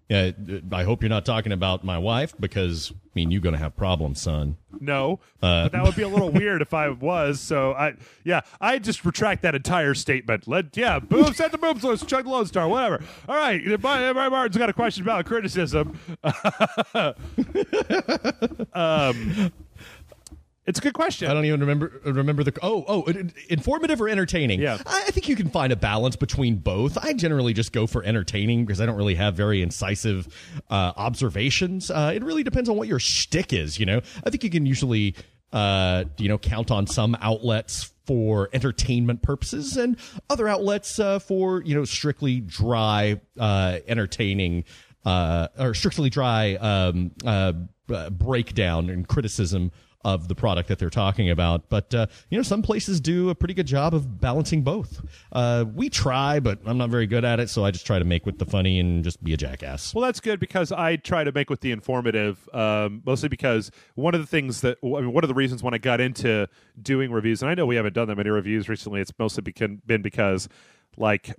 now. I hope you're not talking about my wife, because, I mean, you're going to have problems, son. No, but that would be a little weird if I was. So, I just retract that entire statement. Boobs, set the boobs loose, chug the Lone Star, whatever. All right, Martin's got a question about criticism. It's a good question. I don't even remember the informative or entertaining. Yeah, I think you can find a balance between both. I generally just go for entertaining because I don't really have very incisive observations. It really depends on what your shtick is. I think you can usually count on some outlets for entertainment purposes and other outlets for strictly dry entertaining or strictly dry breakdown and criticism of the product that they're talking about. But, some places do a pretty good job of balancing both. We try, but I'm not very good at it, so I just try to make with the funny and just be a jackass. Well, that's good because I try to make with the informative, mostly because one of the reasons when I got into doing reviews, and I know we haven't done that many reviews recently, it's mostly been because, like,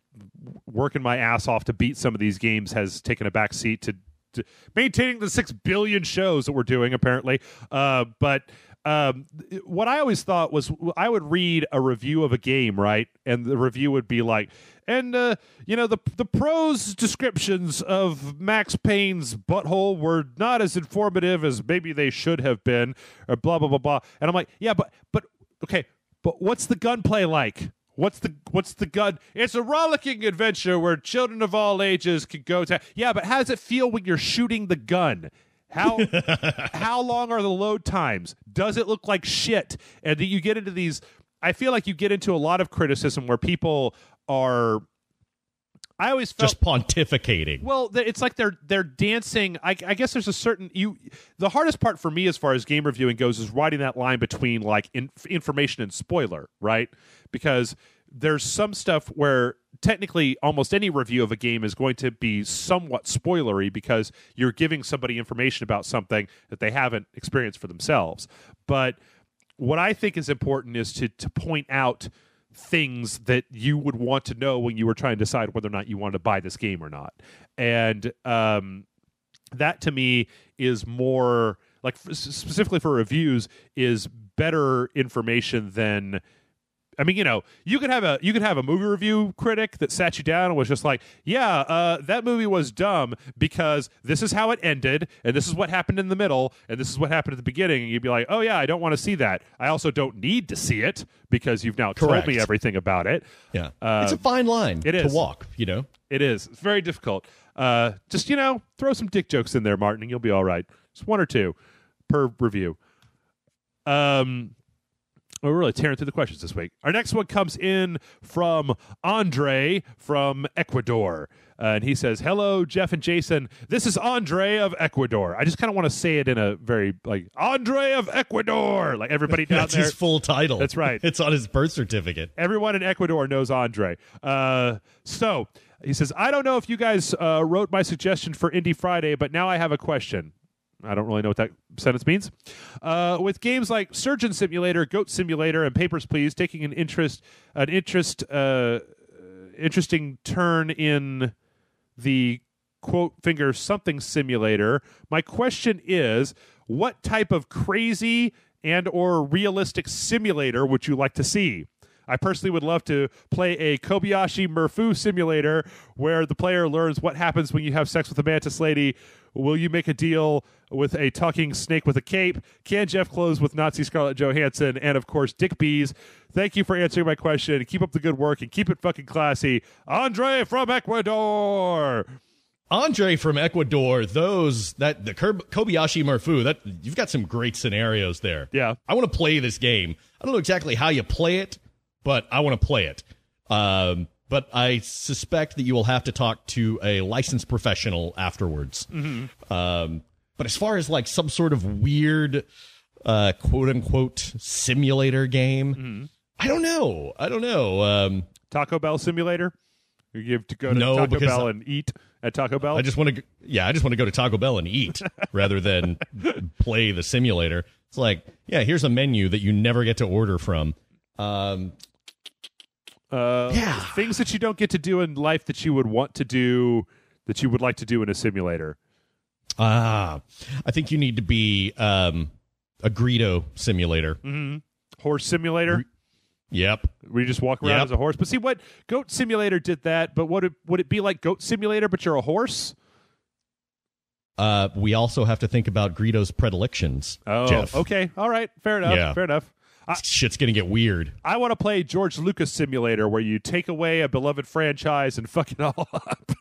working my ass off to beat some of these games has taken a back seat to maintaining the 6 billion shows that we're doing, apparently. But what I always thought was I would read a review of a game, right? And the review would be like, and, the pros descriptions of Max Payne's butthole were not as informative as maybe they should have been, or blah, blah, blah, blah. And I'm like, yeah, but okay, but what's the gunplay like? What's the gun? It's a rollicking adventure where children of all ages can go to. Yeah, but how does it feel when you're shooting the gun? How long are the load times? Does it look like shit? And you get into these. I feel like you get into a lot of criticism where people are. I always felt just pontificating. Well, it's like they're dancing. I guess there's a certain The hardest part for me as far as game reviewing goes is riding that line between like information and spoiler, right? Because there's some stuff where technically almost any review of a game is going to be somewhat spoilery because you're giving somebody information about something that they haven't experienced for themselves. But what I think is important is to point out things that you would want to know when you were trying to decide whether or not you wanted to buy this game or not. And that to me is more like specifically for reviews is better information than you could have a movie review critic that sat you down and was just like, that movie was dumb because this is how it ended, and this is what happened in the middle, and this is what happened at the beginning, and you'd be like, oh yeah, I don't want to see that. I also don't need to see it because you've now told me everything about it. Yeah, it's a fine line to walk. It is. It's very difficult. Just throw some dick jokes in there, Martin, and you'll be all right. Just one or two per review. We're really tearing through the questions this week. Our next one comes in from Andre from Ecuador. And he says, hello, Jeff and Jason. This is Andre of Ecuador. I just kind of want to say it in a very, like, Andre of Ecuador. Like everybody down That's there. That's his full title. That's right. It's on his birth certificate. Everyone in Ecuador knows Andre. So he says, I don't know if you guys wrote my suggestion for Indie Friday, but now I have a question. I don't really know what that sentence means. With games like Surgeon Simulator, Goat Simulator, and Papers, Please taking an interesting turn in the quote finger something simulator, my question is, what type of crazy and or realistic simulator would you like to see? I personally would love to play a Kobayashi Maru simulator where the player learns what happens when you have sex with a mantis lady. Will you make a deal with a talking snake with a cape? Can Jeff close with Nazi Scarlett Johansson? And, of course, Dick Bees. Thank you for answering my question. Keep up the good work and keep it fucking classy. Andre from Ecuador. Andre from Ecuador, the Kobayashi Maru, you've got some great scenarios there. Yeah. I want to play this game. I don't know exactly how you play it, but I want to play it. But I suspect that you will have to talk to a licensed professional afterwards. Mm-hmm. But as far as like some sort of weird, quote unquote, simulator game, mm-hmm. I don't know. Taco Bell simulator? You have to go to Taco Bell and eat at Taco Bell? I just want to go to Taco Bell and eat rather than play the simulator. It's like, here's a menu that you never get to order from. Things that you don't get to do in life that you would want to do, that you would like to do in a simulator. I think you need to be a Greedo simulator. Mm-hmm. Horse simulator? Yep. Where you just walk around as a horse. But see, what Goat Simulator did that, but would it be like Goat Simulator, but you're a horse? We also have to think about Greedo's predilections, Jeff. Okay. All right. Fair enough. Yeah. Fair enough. Shit's going to get weird. I want to play George Lucas Simulator where you take away a beloved franchise and fuck it all up.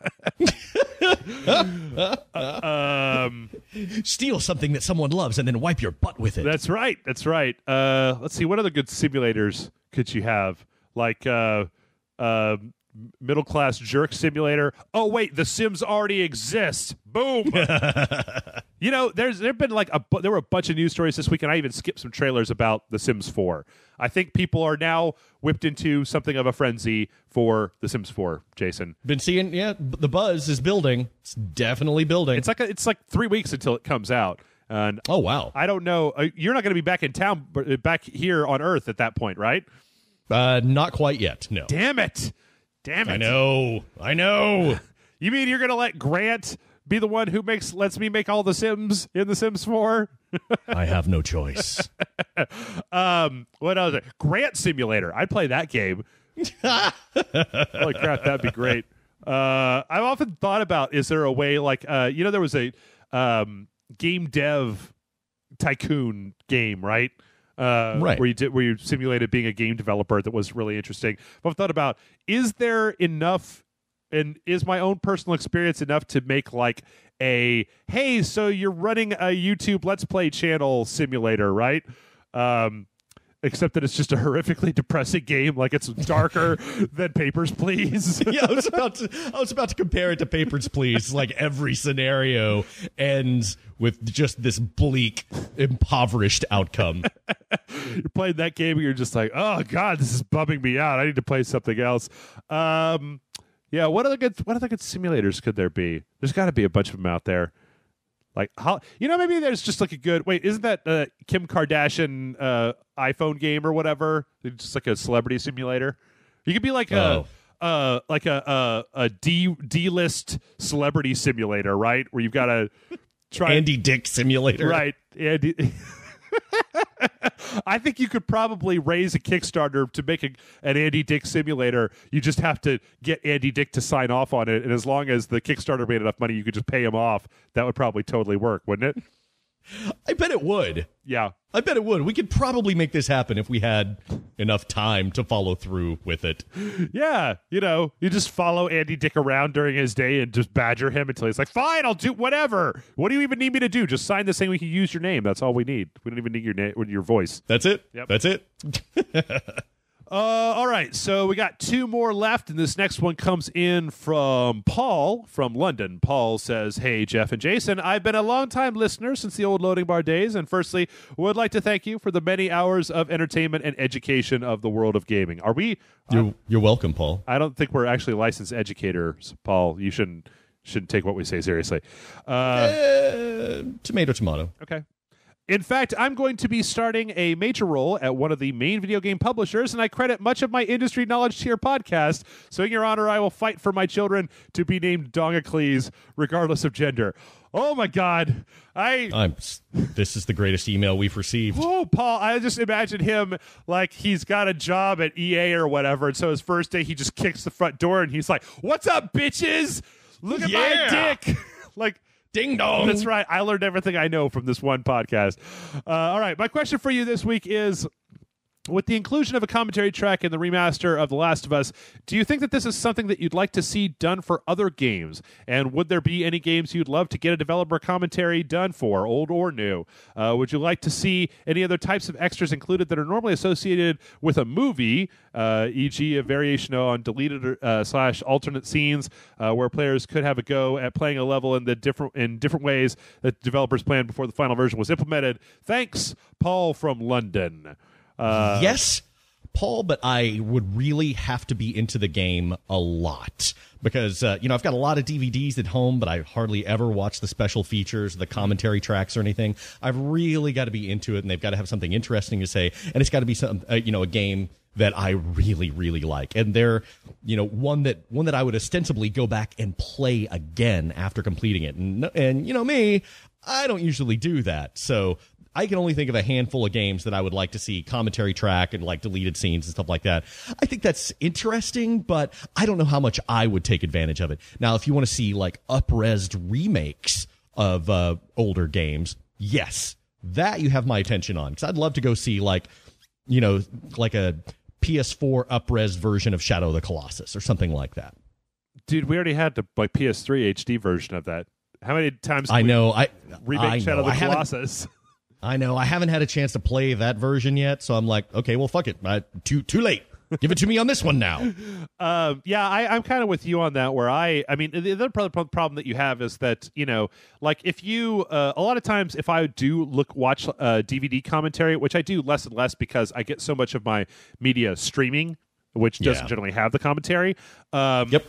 Steal something that someone loves and then wipe your butt with it. That's right. That's right. Let's see. What other good simulators could you have? Like middle class jerk simulator. Oh wait, The Sims already exists. Boom. You know, there've been like there were a bunch of news stories this week, and I even skipped some trailers about The Sims 4. I think people are now whipped into something of a frenzy for The Sims 4. Jason, been seeing, the buzz is building. It's definitely building. It's like 3 weeks until it comes out. And oh wow, I don't know. You're not going to be back in town, back here on Earth at that point, right? Not quite yet. No. Damn it. I know. You mean you're going to let Grant be the one who lets me make all the Sims in The Sims 4? I have no choice. What else? Grant Simulator. I'd play that game. Holy crap, that'd be great. I've often thought about, is there a way like, there was a game dev tycoon game, right? Right. Where you simulated being a game developer that was really interesting. But I've thought about, is there enough, and is my own personal experience enough to make like hey, so you're running a YouTube Let's Play channel simulator, right? Except that it's just a horrifically depressing game. Like, it's darker than Papers, Please. Yeah, I was about to compare it to Papers, Please. Like, every scenario ends with just this bleak, impoverished outcome. You're playing that game and you're just like, oh God, this is bumming me out. I need to play something else. Yeah, what other good simulators could there be? There's got to be a bunch of them out there. Like, maybe there's just like a good. Wait, isn't that Kim Kardashian iPhone game or whatever? It's just like a celebrity simulator. You could be like a D-list celebrity simulator, right? Where you've got to try Andy Dick simulator, right? Andy. I think you could probably raise a Kickstarter to make an Andy Dick simulator. You just have to get Andy Dick to sign off on it, and as long as the Kickstarter made enough money, you could just pay him off. That would probably totally work, wouldn't it? I bet it would. Yeah. I bet it would. We could probably make this happen if we had enough time to follow through with it. Yeah. You just follow Andy Dick around during his day and just badger him until he's like, fine, I'll do whatever. What do you even need me to do? Just sign this saying we can use your name. That's all we need. We don't even need your name or your voice. That's it? Yep. That's it? All right, so we got two more left, and this next one comes in from Paul from London. Paul says, hey, Jeff and Jason, I've been a long-time listener since the old loading bar days, and firstly, would like to thank you for the many hours of entertainment and education of the world of gaming. Are we? You're welcome, Paul. I don't think we're actually licensed educators, Paul. You shouldn't take what we say seriously. Tomato, tomato. Okay. In fact, I'm going to be starting a major role at one of the main video game publishers, and I credit much of my industry knowledge to your podcast. So in your honor, I will fight for my children to be named Dongacles, regardless of gender. Oh, my God. This is the greatest email we've received. Oh, Paul, I just imagine him like he's got a job at EA or whatever, and so his first day, he just kicks the front door, and he's like, what's up, bitches? Look at my dick. Like, ding dong. That's right. I learned everything I know from this one podcast. All right. My question for you this week is, with the inclusion of a commentary track in the remaster of The Last of Us, do you think that this is something that you'd like to see done for other games? And would there be any games you'd love to get a developer commentary done for, old or new? Would you like to see any other types of extras included that are normally associated with a movie, e.g. a variation on deleted / alternate scenes where players could have a go at playing a level in different ways that developers planned before the final version was implemented? Thanks, Paul from London. Yes, Paul, but I would really have to be into the game a lot because, I've got a lot of DVDs at home, but I hardly ever watch the special features, the commentary tracks or anything. I've really got to be into it, and they've got to have something interesting to say, and it's got to be some, a game that I really, really like. And they're, one that I would ostensibly go back and play again after completing it. And me, I don't usually do that. So I can only think of a handful of games that I would like to see commentary track and like deleted scenes and stuff like that. I think that's interesting, but I don't know how much I would take advantage of it. Now, if you want to see like up-resed remakes of older games, yes, that you have my attention on. Because I'd love to go see like a PS4 up-res version of Shadow of the Colossus or something like that. Dude, we already had the PS3 HD version of that. How many times I remake Shadow of the Colossus? I know. I haven't had a chance to play that version yet, so I'm like, okay, well, fuck it. Too late. Give it to me on this one now. Yeah, I'm kind of with you on that. Where I mean, the other problem that you have is that like if you a lot of times if I do watch DVD commentary, which I do less and less because I get so much of my media streaming, which doesn't generally have the commentary. Yep.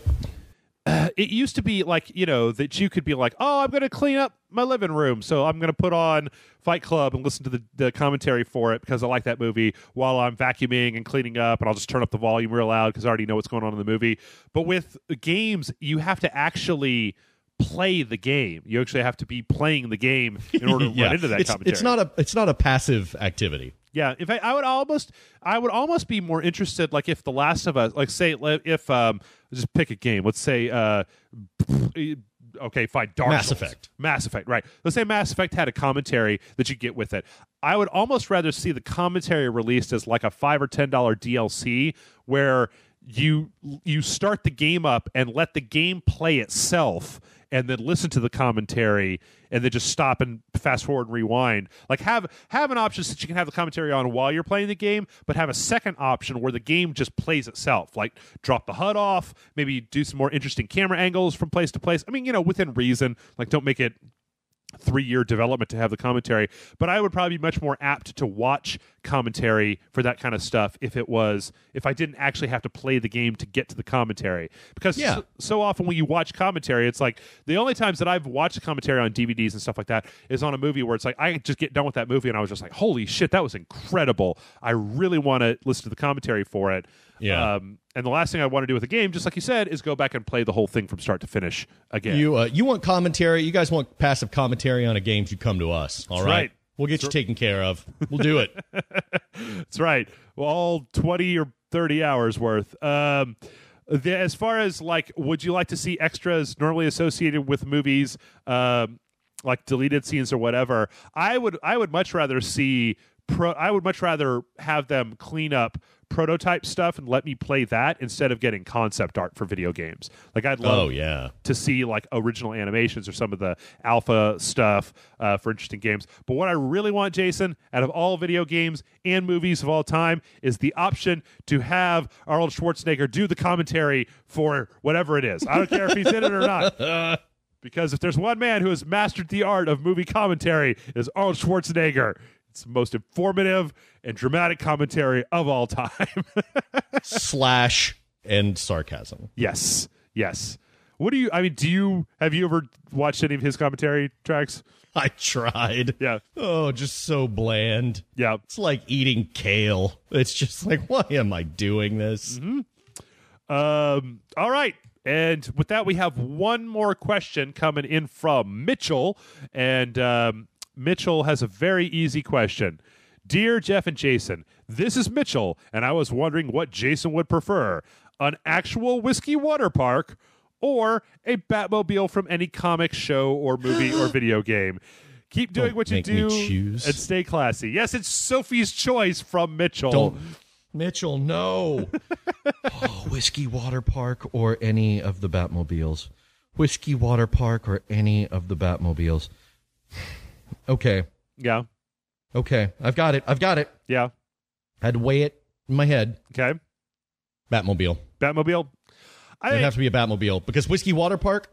It used to be like, that you could be like, oh, I'm going to clean up my living room, so I'm going to put on Fight Club and listen to the commentary for it because I like that movie while I'm vacuuming and cleaning up, and I'll just turn up the volume real loud because I already know what's going on in the movie. But with games, you have to actually play the game. You actually have to be playing the game in order to run into that commentary. It's not a passive activity. Yeah, in fact, I would almost be more interested, like if The Last of Us, like say if just pick a game. Let's say okay, fine, Dark Souls. Mass Effect, right? Let's say Mass Effect had a commentary that you get with it. I would almost rather see the commentary released as like a $5 or $10 DLC where you start the game up and let the game play itself and then listen to the commentary and then just stop and fast forward and rewind. Like have an option so that you can have the commentary on while you're playing the game, but have a second option where the game just plays itself. Like drop the HUD off, maybe do some more interesting camera angles from place to place. I mean, within reason. Like don't make it 3-year development to have the commentary, but I would probably be much more apt to watch commentary for that kind of stuff if I didn't actually have to play the game to get to the commentary. Because so often when you watch commentary, it's like the only times that I've watched commentary on DVDs and stuff like that is on a movie where it's like I just get done with that movie and I was just like, holy shit, that was incredible. I really want to listen to the commentary for it. Yeah. And the last thing I want to do with a game, just like you said, is go back and play the whole thing from start to finish again. You want commentary? You guys want passive commentary on a game? You come to us. All right. We'll get you taken care of. We'll do it. That's right. Well, all 20 or 30 hours worth. As far as like, would you like to see extras normally associated with movies, like deleted scenes or whatever? I would much rather see. I would much rather have them clean up prototype stuff and let me play that instead of getting concept art for video games. Like I'd love to see like original animations or some of the alpha stuff for interesting games. But what I really want, Jason, out of all video games and movies of all time is the option to have Arnold Schwarzenegger do the commentary for whatever it is. I don't care if he's in it or not. Because if there's one man who has mastered the art of movie commentary, it is Arnold Schwarzenegger. It's the most informative and dramatic commentary of all time. Slash and sarcasm. Yes. Have you ever watched any of his commentary tracks? I tried. Yeah. Oh, just so bland. Yeah. It's like eating kale. It's just like, why am I doing this? Mm-hmm. All right. And with that, we have one more question coming in from Mitchell. And Mitchell has a very easy question. Dear Jeff and Jason, this is Mitchell, and I was wondering what Jason would prefer, an actual whiskey water park or a Batmobile from any comic, show, or movie or video game. Keep doing what you do and stay classy. Yes, it's Sophie's choice from Mitchell. Mitchell, no. Whiskey water park or any of the Batmobiles. Whiskey water park or any of the Batmobiles. Okay. Yeah. Okay. I've got it. Yeah. I had to weigh it in my head. Okay. Batmobile. It'd have to be a Batmobile because Whiskey Water Park,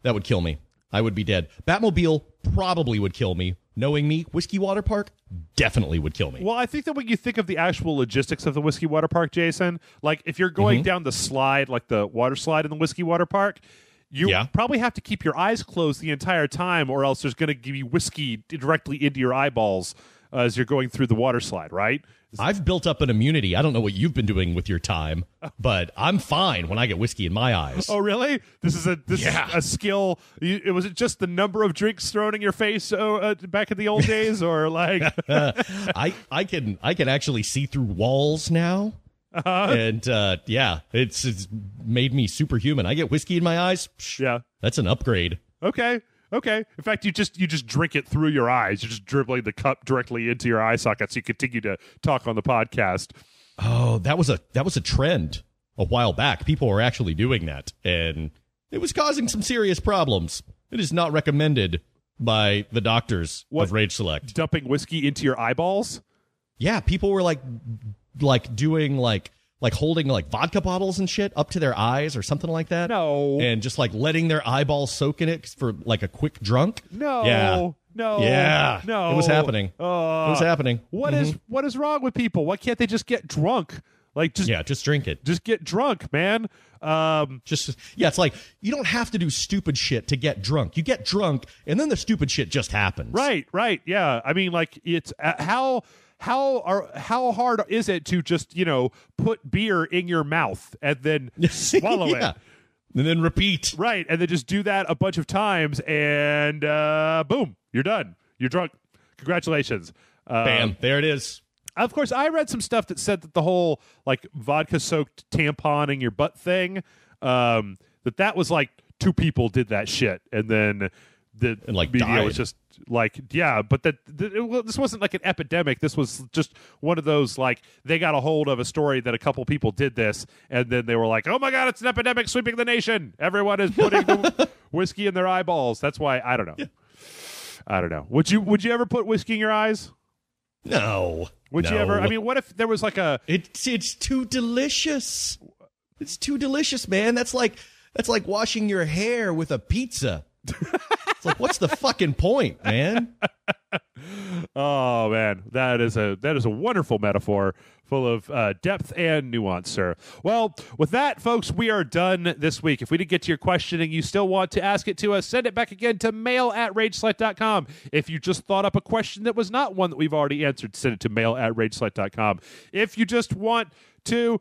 that would kill me. I would be dead. Batmobile probably would kill me. Knowing me, Whiskey Water Park definitely would kill me. Well, I think that when you think of the actual logistics of the Whiskey Water Park, Jason, like if you're going down the slide, like the water slide in the Whiskey Water Park, you probably have to keep your eyes closed the entire time or else there's going to give you whiskey directly into your eyeballs as you're going through the water slide, right? I've built up an immunity. I don't know what you've been doing with your time, but I'm fine when I get whiskey in my eyes. Oh, really? This is a skill. Was it just the number of drinks thrown in your face back in the old days, or like? I can actually see through walls now, and it's made me superhuman. I get whiskey in my eyes. Yeah, that's an upgrade. Okay. In fact, you just drink it through your eyes. You're just dribbling the cup directly into your eye socket so you continue to talk on the podcast. Oh, that was a trend a while back. People were actually doing that, and it was causing some serious problems. It is not recommended by the doctors of Rage Select. Dumping whiskey into your eyeballs? Yeah, people were like doing like like holding like vodka bottles and shit up to their eyes or something like that? No. And just like letting their eyeballs soak in it for like a quick drunk? No. Yeah. No. Yeah. No. It was happening. It was happening. What is wrong with people? Why can't they just get drunk? Like just drink it. Just get drunk, man. It's like you don't have to do stupid shit to get drunk. You get drunk, and then the stupid shit just happens. Right. Yeah. I mean, like it's how hard is it to just put beer in your mouth and then swallow it, and then repeat. Right, and then just do that a bunch of times, and boom, you're done. You're drunk. Congratulations. Bam. There it is. Of course, I read some stuff that said that the whole like vodka-soaked tamponing your butt thing, that was like 2 people did that shit, and then the media died. was just like, yeah, but this wasn't like an epidemic. This was just one of those like they got a hold of a story that a couple people did this, and then they were like, oh my god, it's an epidemic sweeping the nation. Everyone is putting whiskey in their eyeballs. That's why I don't know. Yeah. I don't know. Would you ever put whiskey in your eyes? No. Would you ever? I mean, what if there was like a? It's too delicious. It's too delicious, man. That's like washing your hair with a pizza. It's like, what's the fucking point, man? Oh man, that is a wonderful metaphor, full of depth and nuance, sir. Well, with that, folks, we are done this week. If we didn't get to your question and you still want to ask it to us, send it back again to mail@rageselect.com. If you just thought up a question that was not one that we've already answered, send it to mail@rageselect.com. If you just want to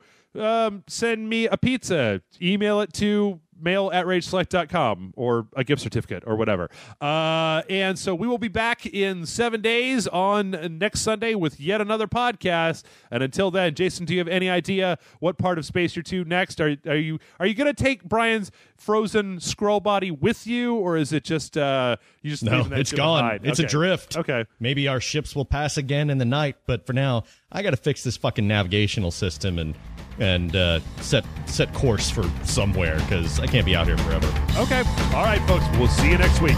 send me a pizza, email it to mail@rageselect.com or a gift certificate or whatever. And so we will be back in 7 days on next Sunday with yet another podcast. And until then, Jason, do you have any idea what part of Space you're to next? Are you going to take Brian's frozen scroll body with you, or is it just you just no? It's gone. Behind? It's adrift. Okay. Maybe our ships will pass again in the night, but for now, I got to fix this fucking navigational system and set course for somewhere because I can't be out here forever. Okay. All right, folks. We'll see you next week.